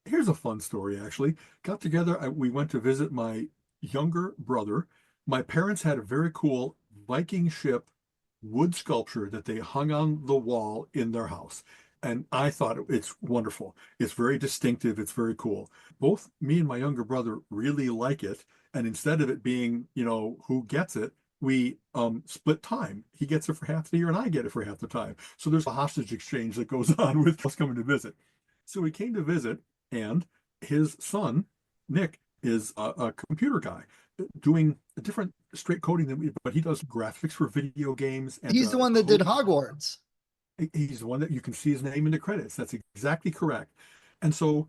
here's a fun story actually. Got together, we went to visit my younger brother. My parents had a very cool Viking ship wood sculpture that they hung on the wall in their house. And I thought it's wonderful. It's very distinctive. It's very cool. Both me and my younger brother really like it. And instead of it being, who gets it, we split time. He gets it for half the year and I get it for half the time. So there's a hostage exchange that goes on with us coming to visit. So we came to visit, and his son, Nick, is a computer guy doing a different straight coding than me, but he does graphics for video games. And he's the one that did Hogwarts. He's the one that you can see his name in the credits. That's exactly correct. And so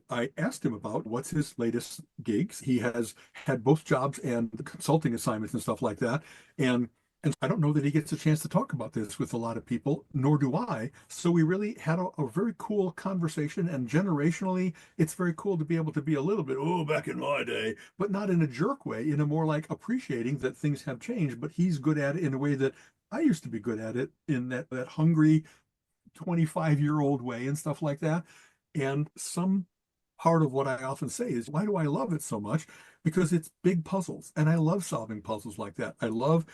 I asked him about what's his latest gigs. He has had both jobs and consulting assignments and stuff like that. And And I don't know that he gets a chance to talk about this with a lot of people, nor do I. So we really had a very cool conversation. And generationally, it's very cool to be able to be a little bit, oh, back in my day, but not in a jerk way, in a more like appreciating that things have changed. But he's good at it in a way that I used to be good at it, in that hungry 25-year-old way and stuff like that. And some part of what I often say is, why do I love it so much? Because it's big puzzles. And I love solving puzzles like that. I love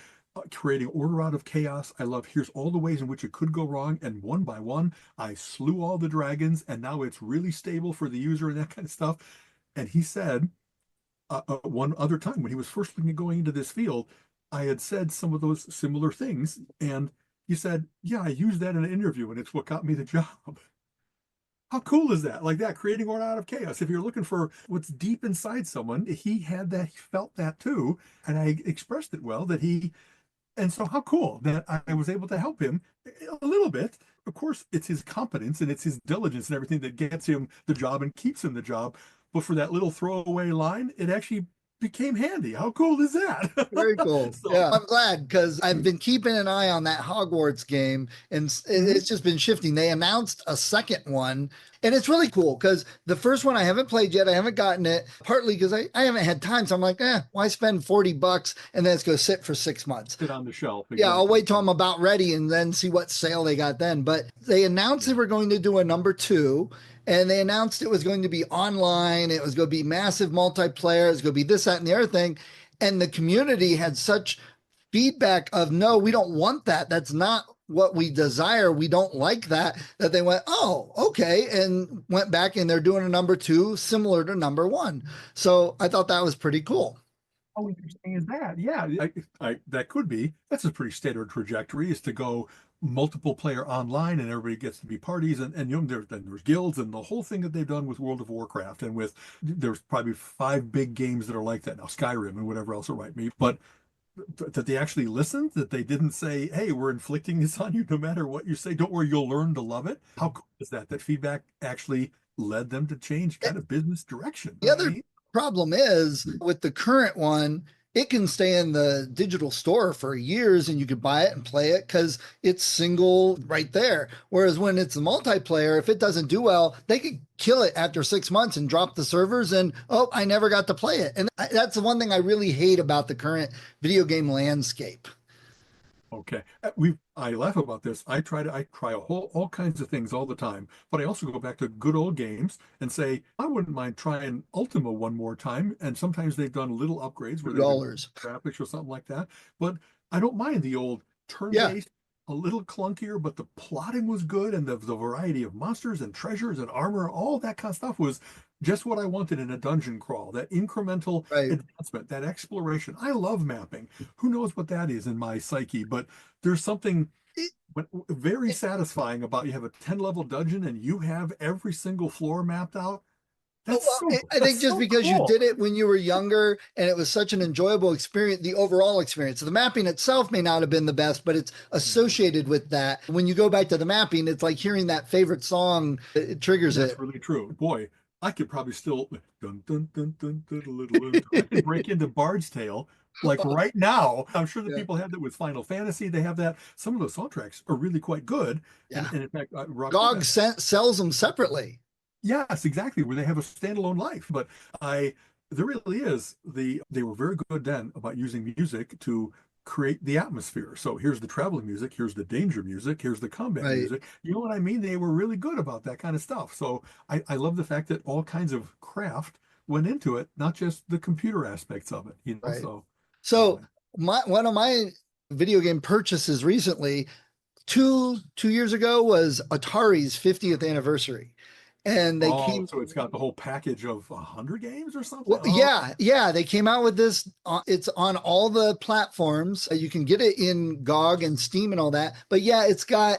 creating order out of chaos. I love, here's all the ways in which it could go wrong. And one by one, I slew all the dragons. And now it's really stable for the user and that kind of stuff. And he said, one other time when he was first looking at going into this field, I had said some of those similar things. And he said, yeah, I used that in an interview and it's what got me the job. How cool is that? Like that, creating order out of chaos. If you're looking for what's deep inside someone, he had that, he felt that too. And I expressed it well and so how cool that I was able to help him a little bit. Of course, it's his competence and it's his diligence and everything that gets him the job and keeps him the job. But for that little throwaway line, it actually became handy. How cool is that? Very cool. So, yeah, I'm glad because I've been keeping an eye on that Hogwarts game and it's just been shifting. They announced a second one and it's really cool because the first one I haven't played yet. I haven't gotten it, partly because I haven't had time. So I'm like, why spend $40 and then it's going to sit for 6 months? Sit on the shelf. Exactly. Yeah, I'll wait till I'm about ready and then see what sale they got then. But they announced they were going to do a number 2. And they announced it was going to be online. It was going to be massive multiplayer. It's going to be this, that, and the other thing. And the community had such feedback of, no, we don't want that. That's not what we desire. We don't like that, that they went, oh, okay. And went back and they're doing a number 2 similar to number 1. So I thought that was pretty cool. How interesting is that? Yeah, that could be. That's a pretty standard trajectory, is to go multiple player online and everybody gets to be parties and there's guilds and the whole thing that they've done with World of Warcraft and there's probably 5 big games that are like that now, Skyrim and whatever else will write me, but that they actually listened, that they didn't say, hey, we're inflicting this on you no matter what you say, don't worry, you'll learn to love it. How cool is that feedback actually led them to change kind of business direction? The other problem is with the current one, it can stay in the digital store for years and you could buy it and play it because it's single right there. Whereas when it's a multiplayer, if it doesn't do well, they could kill it after 6 months and drop the servers and, oh, I never got to play it. And that's the one thing I really hate about the current video game landscape. Okay. I laugh about this. I try all kinds of things all the time, but I also go back to good old games and say, I wouldn't mind trying Ultima one more time. And sometimes they've done little upgrades where $2 graphics or something like that. But I don't mind the old turn-based, a little clunkier, but the plotting was good and the variety of monsters and treasures and armor, all that kind of stuff was just what I wanted in a dungeon crawl, that incremental advancement, that exploration. I love mapping. Who knows what that is in my psyche, but there's something very satisfying about, you have a 10-level dungeon and you have every single floor mapped out. I think just because you did it when you were younger and it was such an enjoyable experience, the overall experience. The mapping itself may not have been the best, but it's associated with that. When you go back to the mapping, it's like hearing that favorite song. It triggers it. That's really true. Boy, I could probably still I could break into Bard's Tale like right now. I'm sure that people have that with Final Fantasy. They have that. Some of those soundtracks are really quite good. Yeah. And in fact, GOG sells them separately. Yes, exactly, where they have a standalone life. But there really is they were very good then about using music to create the atmosphere. So here's the traveling music, here's the danger music, here's the combat music. You know what I mean? They were really good about that kind of stuff. So I love the fact that all kinds of craft went into it, not just the computer aspects of it. You know, so one of my video game purchases recently, two years ago, was Atari's 50th anniversary. And they came. So it's got the whole package of 100 games or something? Well, yeah. They came out with this. It's on all the platforms. You can get it in GOG and Steam and all that. But yeah, it's got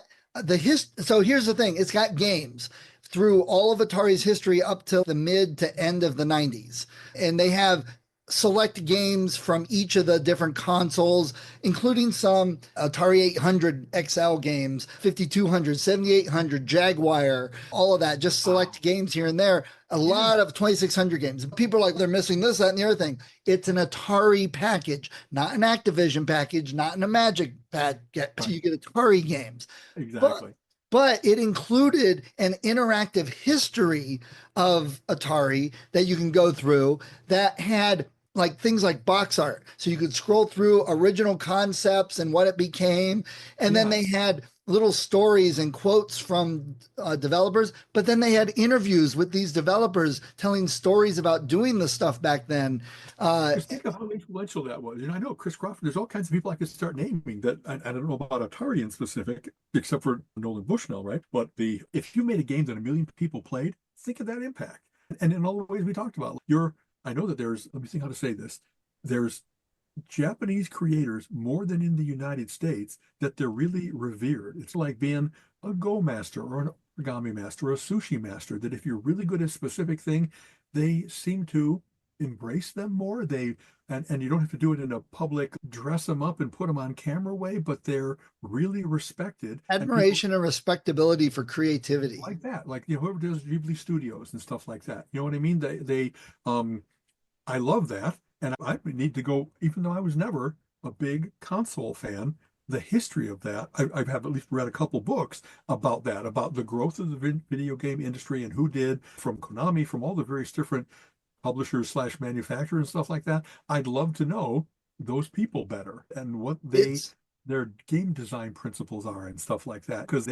So here's the thing. It's got games through all of Atari's history up till the mid to end of the 90s. And they have select games from each of the different consoles, including some Atari 800 XL games, 5200, 7800, Jaguar, all of that, just select games here and there. A lot of 2600 games. People are like, they're missing this, that, and the other thing. It's an Atari package, not an Activision package, not in a Magic package. You get Atari games. Exactly. But it included an interactive history of Atari that you can go through that had like things like box art. So you could scroll through original concepts and what it became. And then they had little stories and quotes from developers, but then they had interviews with these developers telling stories about doing the stuff back then. Just think of how influential that was. I know Chris Crawford, there's all kinds of people I could start naming that I don't know about Atari in specific, except for Nolan Bushnell, right? But if you made a game that 1 million people played, think of that impact. And in all the ways we talked about, I know that let me think how to say this. There's Japanese creators more than in the United States that they're really revered. It's like being a Go master or an origami master or a sushi master, that if you're really good at a specific thing, they seem to embrace them more. And you don't have to do it in a public dress them up and put them on camera way, but they're really respected. Admiration and respectability for creativity. Like that, like whoever does Ghibli Studios and stuff like that. You know what I mean? I love that. And I need to go, even though I was never a big console fan, the history of that, I have at least read a couple books about that, about the growth of the video game industry and who did, from Konami, from all the various different publishers slash manufacturers and stuff like that. I'd love to know those people better and what their game design principles are and stuff like that. Because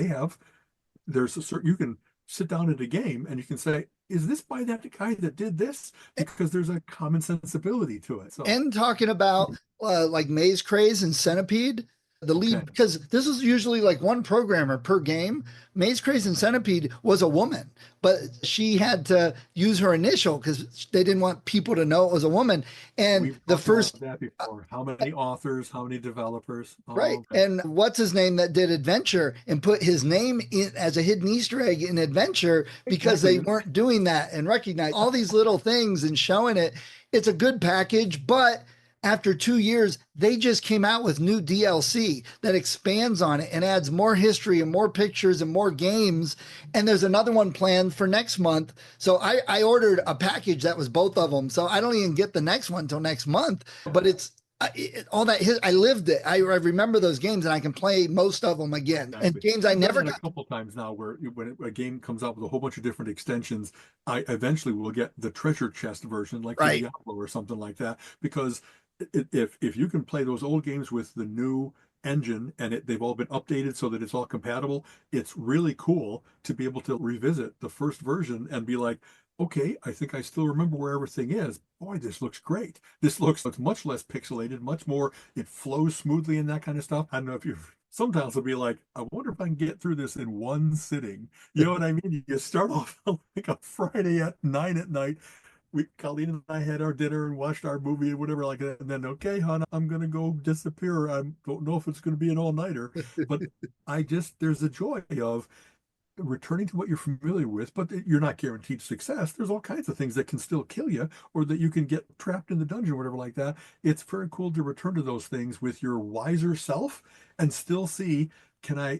there's a certain, you can sit down at a game and you can say, is this by that guy that did this? Because there's a common sensibility to it. So, and talking about like Maze Craze and Centipede, the lead, because this is usually like one programmer per game. Maze Craze and Centipede was a woman, but she had to use her initial because they didn't want people to know it was a woman. And the first that before, how many authors, how many developers, right? And what's his name that did Adventure and put his name in as a hidden Easter egg in Adventure because they weren't doing that and recognized all these little things and showing it. It's a good package, but after 2 years, they just came out with new DLC that expands on it and adds more history and more pictures and more games. And there's another one planned for next month. So I ordered a package that was both of them. So I don't even get the next one until next month. But all that I lived it. I remember those games and I can play most of them again. Exactly. And games I never got. A couple times now where when a game comes out with a whole bunch of different extensions, I eventually will get the treasure chest version, like the Diablo or something like that, because if you can play those old games with the new engine and they've all been updated so that it's all compatible, it's really cool to be able to revisit the first version and be like, okay, I think I still remember where everything is. Boy, this looks great. This looks much less pixelated, much more, it flows smoothly and that kind of stuff. I don't know if sometimes it'll be like, I wonder if I can get through this in one sitting. You know what I mean? You start off like a Friday at 9 at night. Colleen and I had our dinner and watched our movie and whatever like that. And then, okay, hon, I'm going to go disappear. I don't know if it's going to be an all-nighter, but there's a joy of returning to what you're familiar with, but you're not guaranteed success. There's all kinds of things that can still kill you or that you can get trapped in the dungeon or whatever like that. It's very cool to return to those things with your wiser self and still see,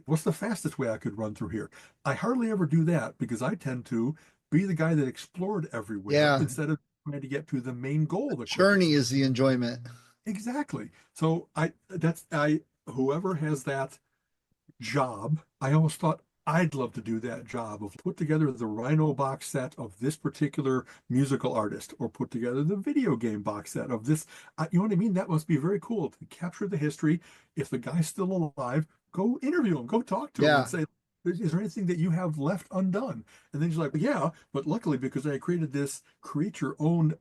what's the fastest way I could run through here? I hardly ever do that because I tend to be the guy that explored everywhere instead of trying to get to the main goal. The journey is the enjoyment. Exactly. So whoever has that job, I always thought I'd love to do that job of put together the Rhino box set of this particular musical artist or put together the video game box set of this. You know what I mean? That must be very cool to capture the history. If the guy's still alive, go interview him, go talk to him and say, is there anything that you have left undone? And then he's like, yeah, but luckily because I created this create your own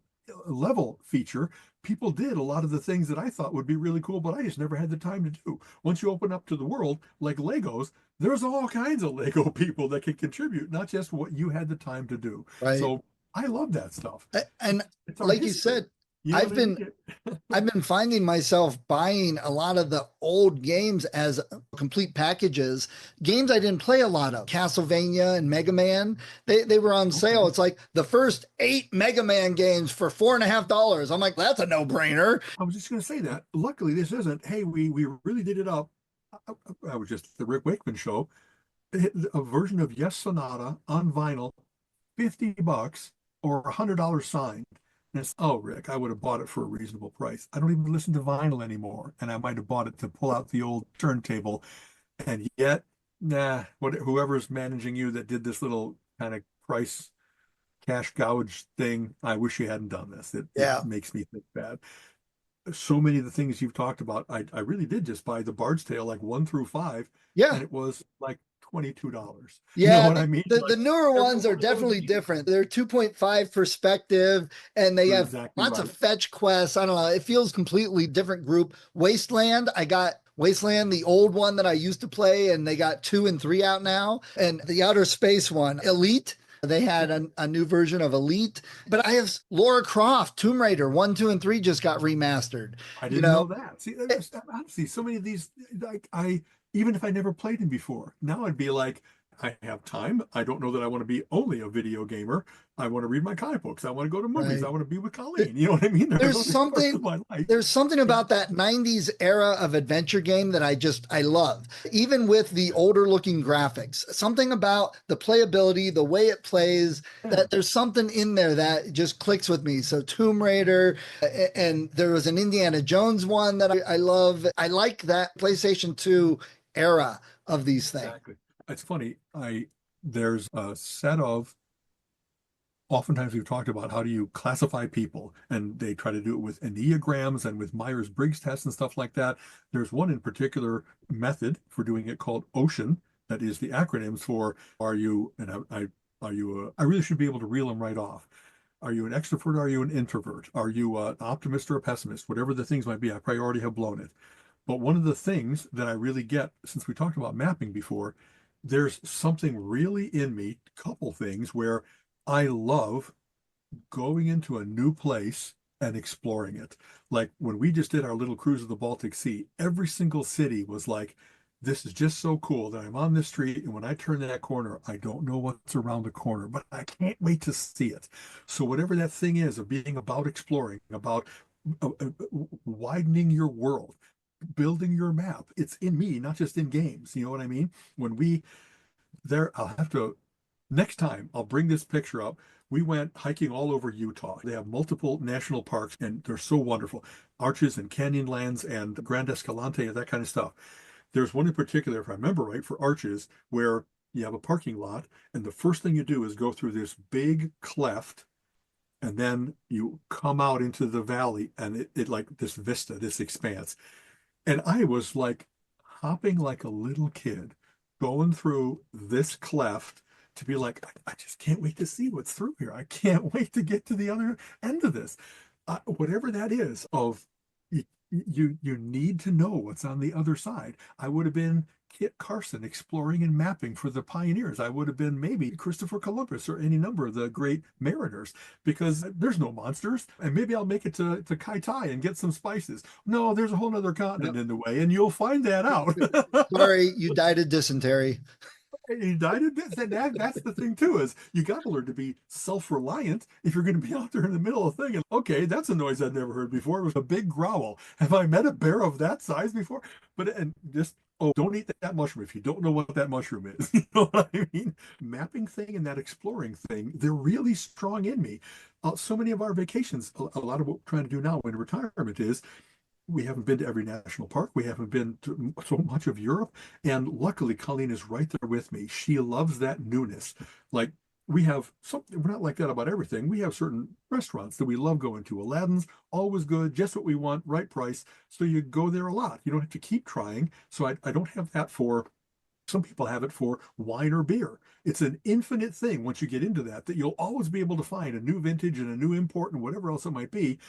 level feature, people did a lot of the things that I thought would be really cool, but I just never had the time to do. Once you open up to the world, like Legos, there's all kinds of Lego people that can contribute, not just what you had the time to do. Right. So I love that stuff. And like you said, You know I've what I been mean? I've been finding myself buying a lot of the old games as complete packages. Games I didn't play a lot of, Castlevania and Mega Man. They were on sale. Okay. It's like the first 8 Mega Man games for $4.50. I'm like, that's a no-brainer. I was just going to say that. Luckily, this isn't, hey, we really did it up. I was just the Rick Wakeman show. A version of Yes Sonata on vinyl, $50 or $100 signed. And it's, oh, Rick, I would have bought it for a reasonable price. I don't even listen to vinyl anymore. And I might have bought it to pull out the old turntable. And yet, nah, whoever's managing you that did this little kind of price cash gouge thing, I wish you hadn't done this. It Yeah. makes me think bad. So many of the things you've talked about, I really did just buy the Bard's Tale like 1 through 5, Yeah. and it was like $22. You know Yeah, what I mean? the Like newer every ones are one of those definitely games. different. They're 2.5 perspective and they You're have exactly lots of right. fetch quests. I don't know. It feels completely different group. Wasteland, I got Wasteland, the old one that I used to play, and they got 2 and 3 out now. And the outer space one, Elite. They had a new version of Elite, but I have Laura Croft, Tomb Raider 1, 2, and 3 just got remastered. I You didn't know, know that. See, honestly, so many of these, like even if I never played them before, now I'd be like, I have time. I don't know that I want to be only a video gamer. I want to read my comic books. I want to go to movies. right? I want to be with Colleen. You know what I mean? There are there's those parts something of my life. there's something Yeah. about that 90s era of adventure game that I love. Even with the older looking graphics, something about the playability, the way it plays, Yeah. that there's something in there that just clicks with me. So Tomb Raider, and there was an Indiana Jones one that I love. I like that PlayStation 2 era of these things. Exactly. It's funny. There's a set of oftentimes we've talked about how do you classify people, and they try to do it with enneagrams and with Myers-Briggs tests and stuff like that. There's one in particular method for doing it called OCEAN, that is the acronyms for are you, and I really should be able to reel them right off. Are you an extrovert? Are you an introvert? Are you an optimist or a pessimist? Whatever the things might be, I probably already have blown it. But one of the things that I really get, since we talked about mapping before, there's something really in me, couple things where I love going into a new place and exploring it. Like when we just did our little cruise of the Baltic Sea, every single city was like, this is just so cool that I'm on this street, and when I turn that corner, I don't know what's around the corner, but I can't wait to see it. So whatever that thing is of being about exploring, about widening your world, building your map, it's in me, not just in games. You know what I mean? When we there, I'll have to next time I'll bring this picture up. We went hiking all over Utah. They have multiple national parks and they're so wonderful. Arches and Canyonlands and Grand Escalante and that kind of stuff. There's one in particular, if I remember right, for Arches, where you have a parking lot, and the first thing you do is go through this big cleft, and then you come out into the valley, and it like this vista, this expanse. And I was like hopping like a little kid, going through this cleft to be like, I just can't wait to see what's through here. I can't wait to get to the other end of this. Whatever that is, of you need to know what's on the other side. I would have been Kit Carson exploring and mapping for the pioneers. I would have been maybe Christopher Columbus or any number of the great mariners, because there's no monsters. And maybe I'll make it to Kai Tai and get some spices. No, there's a whole other continent in the way, and you'll find that out. Sorry, you died of dysentery. You died of this, and that's the thing too, is you got to learn to be self-reliant if you're going to be out there in the middle of a thing. And okay, that's a noise I'd never heard before. It was a big growl. Have I met a bear of that size before? But and just don't eat that mushroom if you don't know what that mushroom is. You know what I mean? Mapping thing and that exploring thing, they're really strong in me. So many of our vacations, a lot of what we're trying to do now in retirement is we haven't been to every national park. We haven't been to so much of Europe. And luckily, Colleen is right there with me. She loves that newness. Like we have something, we're not like that about everything. We have certain restaurants that we love going to. Aladdin's, always good, just what we want, right price. So you go there a lot. You don't have to keep trying. So I don't have that for, some people have it for wine or beer. It's an infinite thing once you get into that, that you'll always be able to find a new vintage and a new import and whatever else it might be.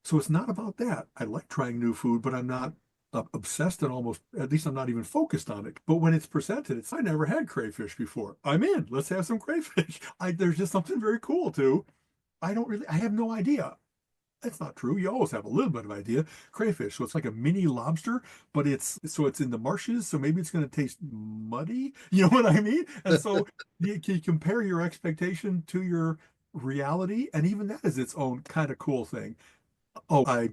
So it's not about that. I like trying new food, but I'm not obsessed and almost, at least I'm not even focused on it. But when it's presented, I never had crayfish before. I'm in. Let's have some crayfish. There's just something very cool too. I have no idea. That's not true. You always have a little bit of idea. Crayfish, so it's like a mini lobster, but it's in the marshes, so maybe it's going to taste muddy. You know what I mean? And so you compare your expectation to your reality, and even that is its own kind of cool thing. Oh,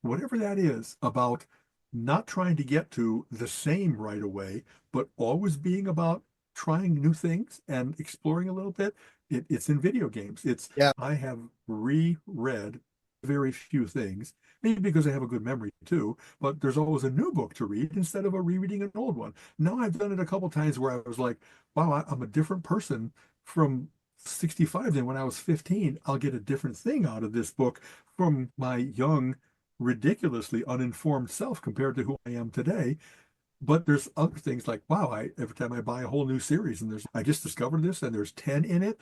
whatever that is about not trying to get to the same right away, but always being about trying new things and exploring a little bit. It's in video games. Yeah. I have reread very few things, maybe because I have a good memory too, but there's always a new book to read instead of rereading an old one. Now I've done it a couple times where I was like, wow, I'm a different person from 65 than when I was 15. I'll get a different thing out of this book from my young, ridiculously uninformed self compared to who I am today. But there's other things like, wow, every time I buy a whole new series and I just discovered this and there's 10 in it,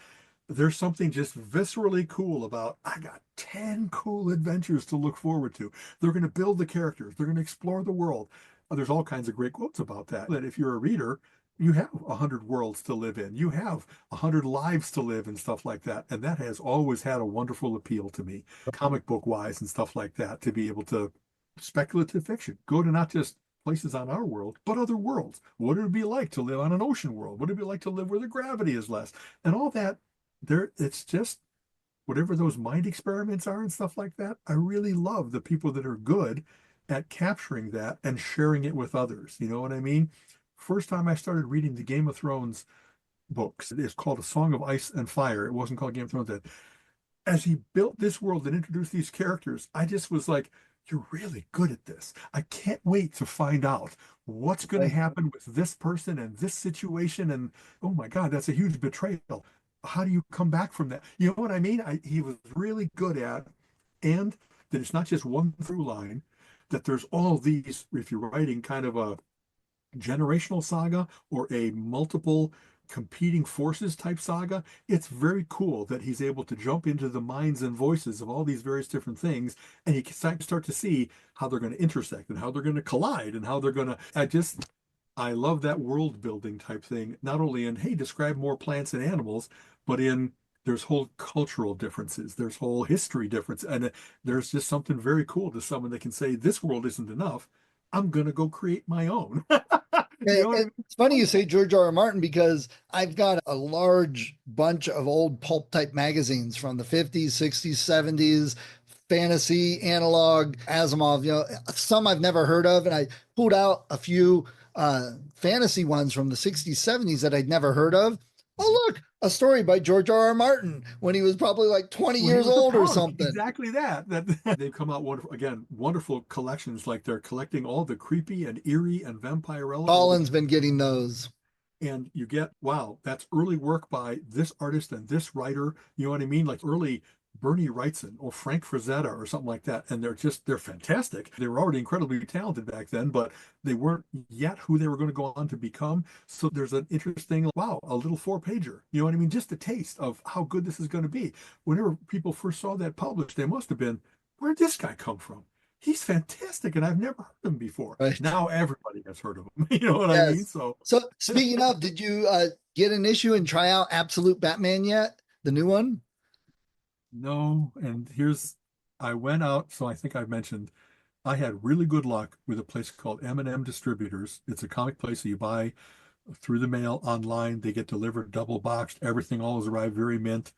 there's something just viscerally cool about, I got 10 cool adventures to look forward to. They're going to build the characters, they're going to explore the world. There's all kinds of great quotes about that. That if you're a reader, you have 100 worlds to live in, you have 100 lives to live and stuff like that. And that has always had a wonderful appeal to me, comic book wise and stuff like that, to be able to speculative fiction, go to not just places on our world, but other worlds. What would it be like to live on an ocean world? What would it be like to live where the gravity is less? And all that, it's just whatever those mind experiments are and stuff like that. I really love the people that are good at capturing that and sharing it with others. You know what I mean? First time I started reading the Game of Thrones books, it's called A Song of Ice and Fire. It wasn't called Game of Thrones then. As he built this world and introduced these characters, I just was like, you're really good at this. I can't wait to find out what's going to happen with this person and this situation. And oh my God, that's a huge betrayal. How do you come back from that? You know what I mean? He was really good at, and that it's not just one through line, that there's all these, if you're writing kind of a generational saga or a multiple competing forces type saga, it's very cool that he's able to jump into the minds and voices of all these various different things, and you can start to see how they're going to intersect and how they're going to collide and how they're going to. I love that world building type thing, not only in, hey, describe more plants and animals, but in there's whole cultural differences, there's whole history difference, and there's just something very cool to someone that can say, this world isn't enough. I'm going to go create my own. You know what I mean? It's funny you say George R. R. Martin because I've got a large bunch of old pulp type magazines from the 50s, 60s, 70s, fantasy, analog, Asimov, some I've never heard of. And I pulled out a few fantasy ones from the 60s, 70s that I'd never heard of. Oh, look, a story by George R. R. Martin when he was probably like 20 years old or something. Exactly that. They've come out wonderful collections. Like they're collecting all the creepy and eerie and vampire elements. Colin's been getting those. And you get, wow, that's early work by this artist and this writer. You know what I mean? Like early Bernie Wrightson or Frank Frazetta or something like that. And they're fantastic. They were already incredibly talented back then, but they weren't yet who they were going to go on to become. So there's an interesting, wow, a little 4-pager. You know what I mean? Just a taste of how good this is going to be. Whenever people first saw that published, they must have been, where'd this guy come from? He's fantastic, and I've never heard of him before. Right. Now everybody has heard of him. You know what I mean? So speaking of, did you get an issue and try out Absolute Batman yet? The new one? No, and I went out, so I think I mentioned, I had really good luck with a place called M&M Distributors. It's a comic place that you buy through the mail online. They get delivered double boxed. Everything always arrived very mint.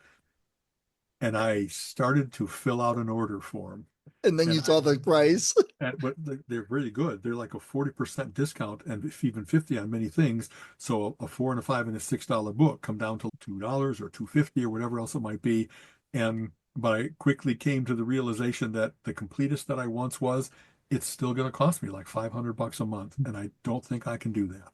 And I started to fill out an order form. And then you saw the price. But they're really good. They're like a 40% discount and even 50 on many things. So a $4 and a $5 and a $6 book come down to $2 or $2.50 or whatever else it might be. But I quickly came to the realization that the completist that I once was, it's still going to cost me like $500 a month. And I don't think I can do that.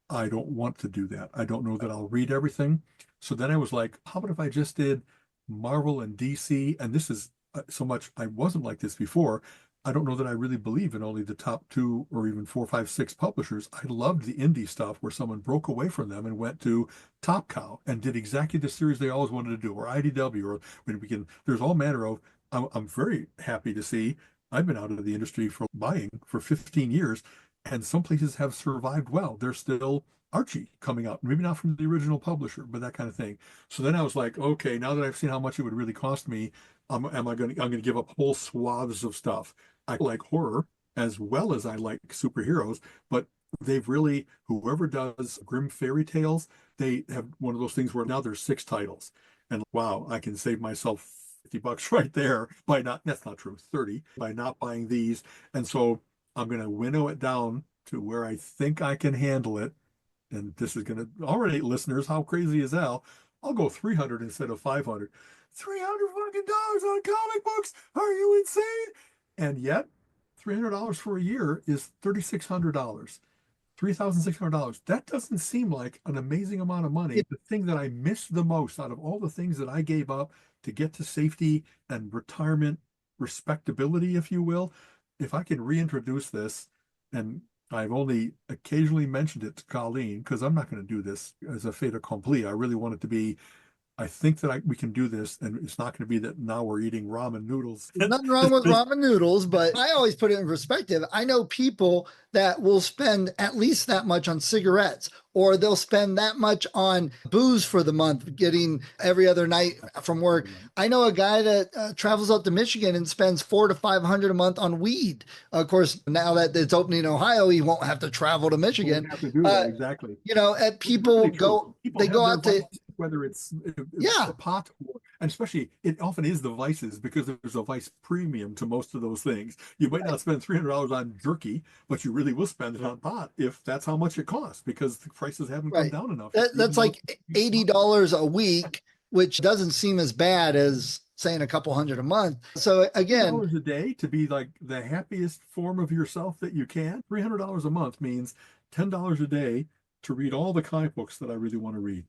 I don't want to do that. I don't know that I'll read everything. So then I was like, how about if I just did Marvel and DC? And this is so much, I wasn't like this before. I don't know that I really believe in only the top 2 or even 4, 5, 6 publishers. I loved the indie stuff where someone broke away from them and went to Top Cow and did exactly the series they always wanted to do, or IDW, or when we can, there's all manner of, I'm very happy to see, I've been out of the industry for buying for 15 years, and some places have survived well. They're still Archie coming out, maybe not from the original publisher, but that kind of thing. So then I was like, okay, now that I've seen how much it would really cost me, I'm going to give up whole swaths of stuff. I like horror as well as I like superheroes, but they've really, whoever does Grim Fairy Tales, they have one of those things where now there's 6 titles. And wow, I can save myself $50 right there by not, that's not true, 30, by not buying these. And so I'm going to winnow it down to where I think I can handle it. And this is going to, all right, listeners, how crazy is that? I'll go 300 instead of 500. $300 on comic books. Are you insane? And yet, $300 for a year is $3,600. $3,600. That doesn't seem like an amazing amount of money. The thing that I miss the most out of all the things that I gave up to get to safety and retirement respectability, if you will, if I can reintroduce this, and I've only occasionally mentioned it to Colleen because I'm not going to do this as a fait accompli. I really want it to be, I think that we can do this, and it's not going to be that now we're eating ramen noodles. There's nothing wrong with ramen noodles, but I always put it in perspective. I know people that will spend at least that much on cigarettes, or they'll spend that much on booze for the month, getting every other night from work. I know a guy that travels up to Michigan and spends $400 to $500 a month on weed. Of course, now that it's opening in Ohio, he won't have to travel to Michigan. Have to do that, exactly. You know, people really go, people they go out to, vices, whether it's yeah, a pot, and especially it often is the vices because there's a vice premium to most of those things. You might not spend $300 on jerky, but you really will spend it on pot if that's how much it costs because the prices haven't come down enough. That's like $80 a week, which doesn't seem as bad as saying a couple hundred a month. So again, $300 a day to be like the happiest form of yourself that you can. $300 a month means $10 a day to read all the comic books that I really want to read.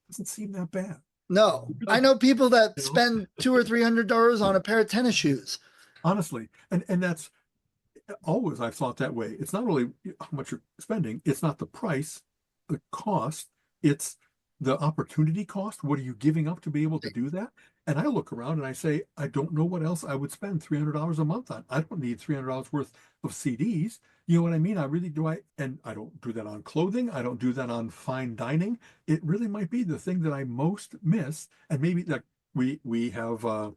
Doesn't seem that bad. no, I know people that spend $200 or $300 on a pair of tennis shoes. Honestly, and that's always I've thought that way. It's not only how much you're spending, it's not the price, the cost, it's the opportunity cost. What are you giving up to be able to do that? And I look around and I say, I don't know what else I would spend $300 a month on. I don't need $300 worth of CDs. You know what I mean? I really do. And I don't do that on clothing. I don't do that on fine dining. It really might be the thing that I most miss. And maybe that we have a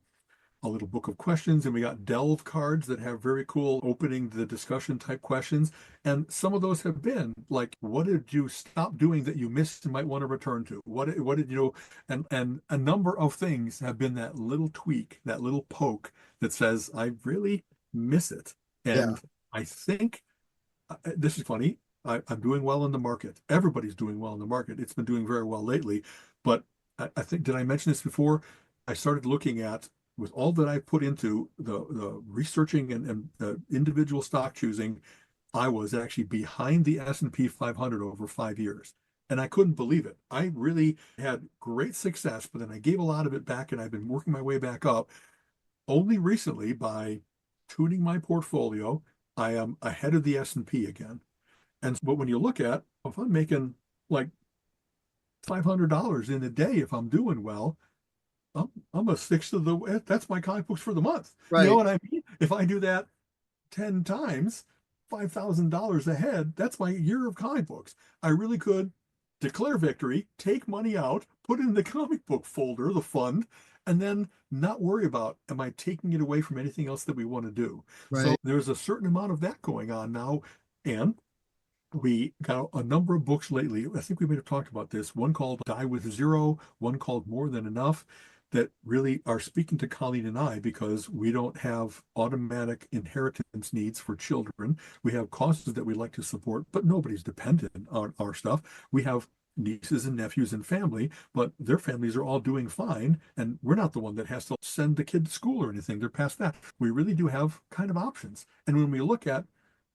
little book of questions, and we got delve cards that have very cool opening the discussion type questions. And some of those have been like, what did you stop doing that you missed and might want to return to? What did you know? And a number of things have been that little tweak, that little poke that says, I really miss it. And I think this is funny. I'm doing well in the market. Everybody's doing well in the market. It's been doing very well lately. But I think, did I mention this before? I started looking at, with all that I put into the researching and individual stock choosing, I was actually behind the S&P 500 over 5 years. And I couldn't believe it. I really had great success, but then I gave a lot of it back, and I've been working my way back up. Only recently, by tuning my portfolio, I am ahead of the S&P again. But when you look at, if I'm making like $500 in a day, if I'm doing well, I'm a sixth of the, that's my comic books for the month. Right. You know what I mean? If I do that 10 times, $5,000 ahead, that's my year of comic books. I really could declare victory, take money out, put it in the comic book folder, the fund, and then not worry about, am I taking it away from anything else that we want to do? Right. So there's a certain amount of that going on now. And we got a number of books lately. I think we may have talked about this. One called Die with Zero, one called More Than Enough, that really are speaking to Colleen and I because we don't have automatic inheritance needs for children. We have causes that we like to support, but nobody's dependent on our stuff. We have nieces and nephews and family, but their families are all doing fine. And we're not the one that has to send the kid to school or anything. They're past that. We really do have kind of options. And when we look at,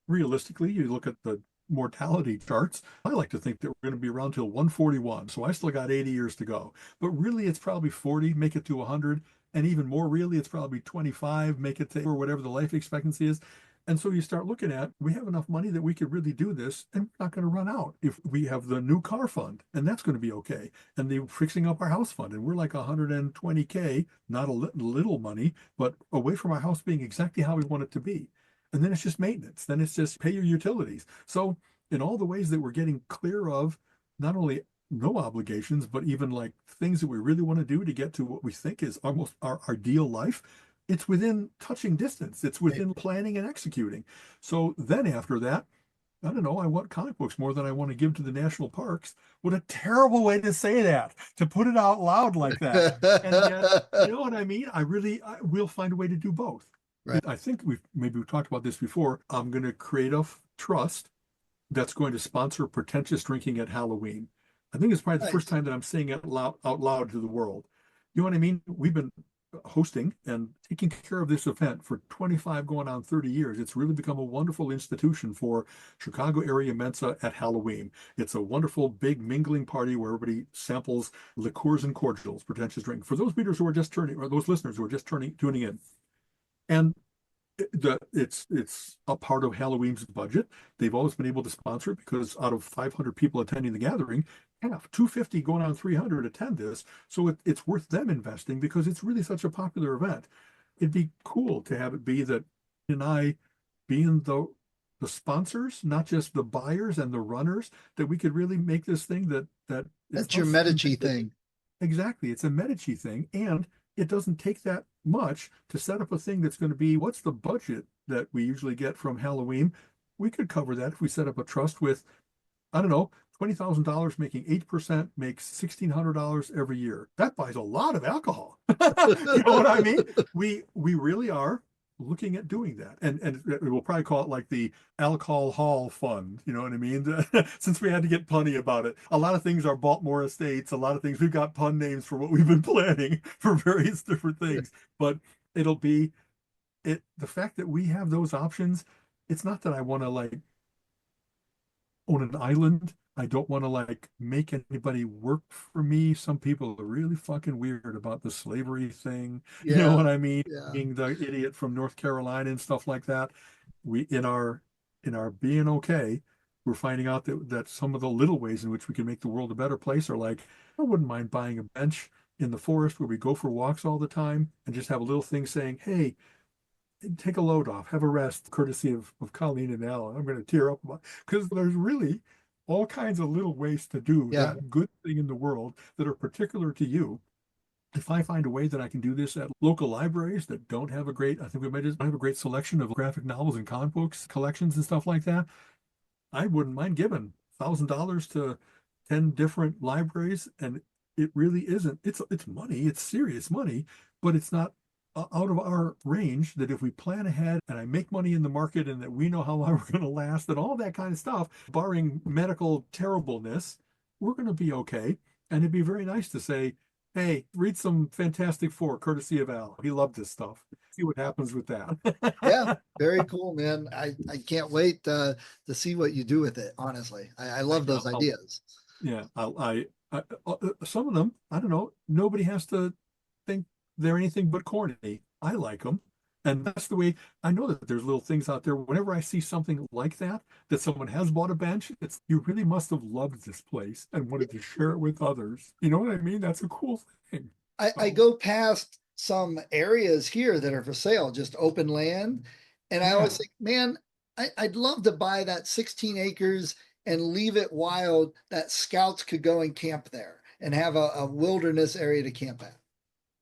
realistically, you look at the mortality charts, I like to think that we're going to be around till 141. So I still got 80 years to go. But really, it's probably 40, make it to 100. And even more really, it's probably 25, make it to or whatever the life expectancy is. And so you start looking at, we have enough money that we could really do this, and we're not going to run out. If we have the new car fund, and that's going to be okay. And they're fixing up our house fund, and we're like 120K, not a little money, but away from our house being exactly how we want it to be. And then it's just maintenance. Then it's just pay your utilities. So in all the ways that we're getting clear of not only no obligations, but even like things that we really want to do to get to what we think is almost our ideal life. It's within touching distance. It's within planning and executing. So then after that, I don't know, I want comic books more than I want to give to the national parks. What a terrible way to say that, to put it out loud like that. And yet, you know what I mean? We'll find a way to do both. Right. I think we've talked about this before. I'm going to create a trust that's going to sponsor pretentious drinking at Halloween. I think it's probably the first time that I'm saying it out loud to the world. You know what I mean? We've been hosting and taking care of this event for 25 going on 30 years. It's really become a wonderful institution for Chicago area Mensa at Halloween. It's a wonderful big mingling party where everybody samples liqueurs and cordials, pretentious drink. For those readers who are just those listeners who are just tuning in. And it's a part of Halloween's budget. They've always been able to sponsor it because out of 500 people attending the gathering, half, 250 going on 300 attend this. So it's worth them investing because it's really such a popular event. It'd be cool to have it be that and I being the sponsors, not just the buyers and the runners, that we could really make this thing that's your Medici thing. Exactly. It's a Medici thing. And it doesn't take that much to set up a thing that's going to be, what's the budget that we usually get from Halloween? We could cover that if we set up a trust with, I don't know, $20,000 making 8% makes $1,600 every year. That buys a lot of alcohol. You know what I mean? We really are looking at doing that. And we'll probably call it like the alcohol hall fund. You know what I mean? Since we had to get punny about it. A lot of things are Baltimore estates. A lot of things, we've got pun names for what we've been planning for various different things. But it'll be the fact that we have those options. It's not that I want to like own an island. I don't want to like make anybody work for me. Some people are really fucking weird about the slavery thing. You know what I mean? Yeah. Being the idiot from North Carolina and stuff like that. We in our being okay, we're finding out that some of the little ways in which we can make the world a better place are like, I wouldn't mind buying a bench in the forest where we go for walks all the time and just have a little thing saying, hey, take a load off, have a rest, courtesy of Colleen and Alan. I'm going to tear up because there's really all kinds of little ways to do that good thing in the world that are particular to you. If I find a way that I can do this at local libraries that don't have I think we might just have a great selection of graphic novels and comic books collections and stuff like that, I wouldn't mind giving $1,000 to 10 different libraries. And it really isn't, it's money, it's serious money, but it's not out of our range, that if we plan ahead and I make money in the market and that we know how long we're going to last and all that kind of stuff, barring medical terribleness, we're going to be okay. And it'd be very nice to say, hey, read some Fantastic Four, courtesy of Al. He loved this stuff. See what happens with that. Yeah, very cool, man. I can't wait to see what you do with it, honestly. I love those ideas. Yeah, I some of them, I don't know, nobody has to think they're anything but corny. I like them. And that's the way I know that there's little things out there. Whenever I see something like that someone has bought a bench, it's, you really must have loved this place and wanted to share it with others. You know what I mean? That's a cool thing. I go past some areas here that are for sale, just open land. And I always think, man, I'd love to buy that 16 acres and leave it wild that scouts could go and camp there and have a wilderness area to camp at.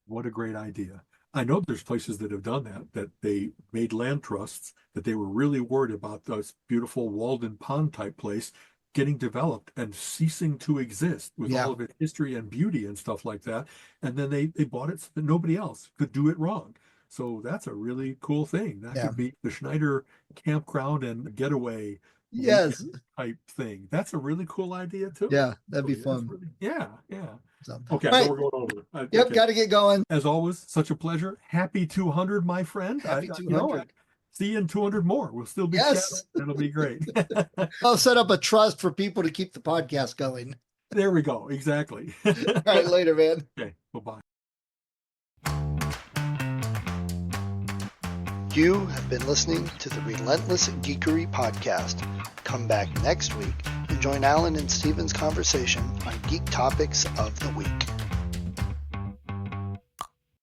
What a great idea. I know there's places that have done that they made land trusts, that they were really worried about this beautiful Walden Pond type place getting developed and ceasing to exist with all of its history and beauty and stuff like that. And then they bought it so that nobody else could do it wrong. So that's a really cool thing. That could be the Schneider campground and getaway type thing. That's a really cool idea too. Yeah, that'd be fun. Yeah. So, okay, right. we're going over. Got to get going. As always, such a pleasure. Happy 200, my friend. Happy 200. See you in 200 more. We'll still be chatting. It'll be great. I'll set up a trust for people to keep the podcast going. There we go. Exactly. All right, later, man. Okay, bye-bye. You have been listening to the Relentless Geekery podcast. Come back next week and join Alan and Steven's conversation on geek topics of the week.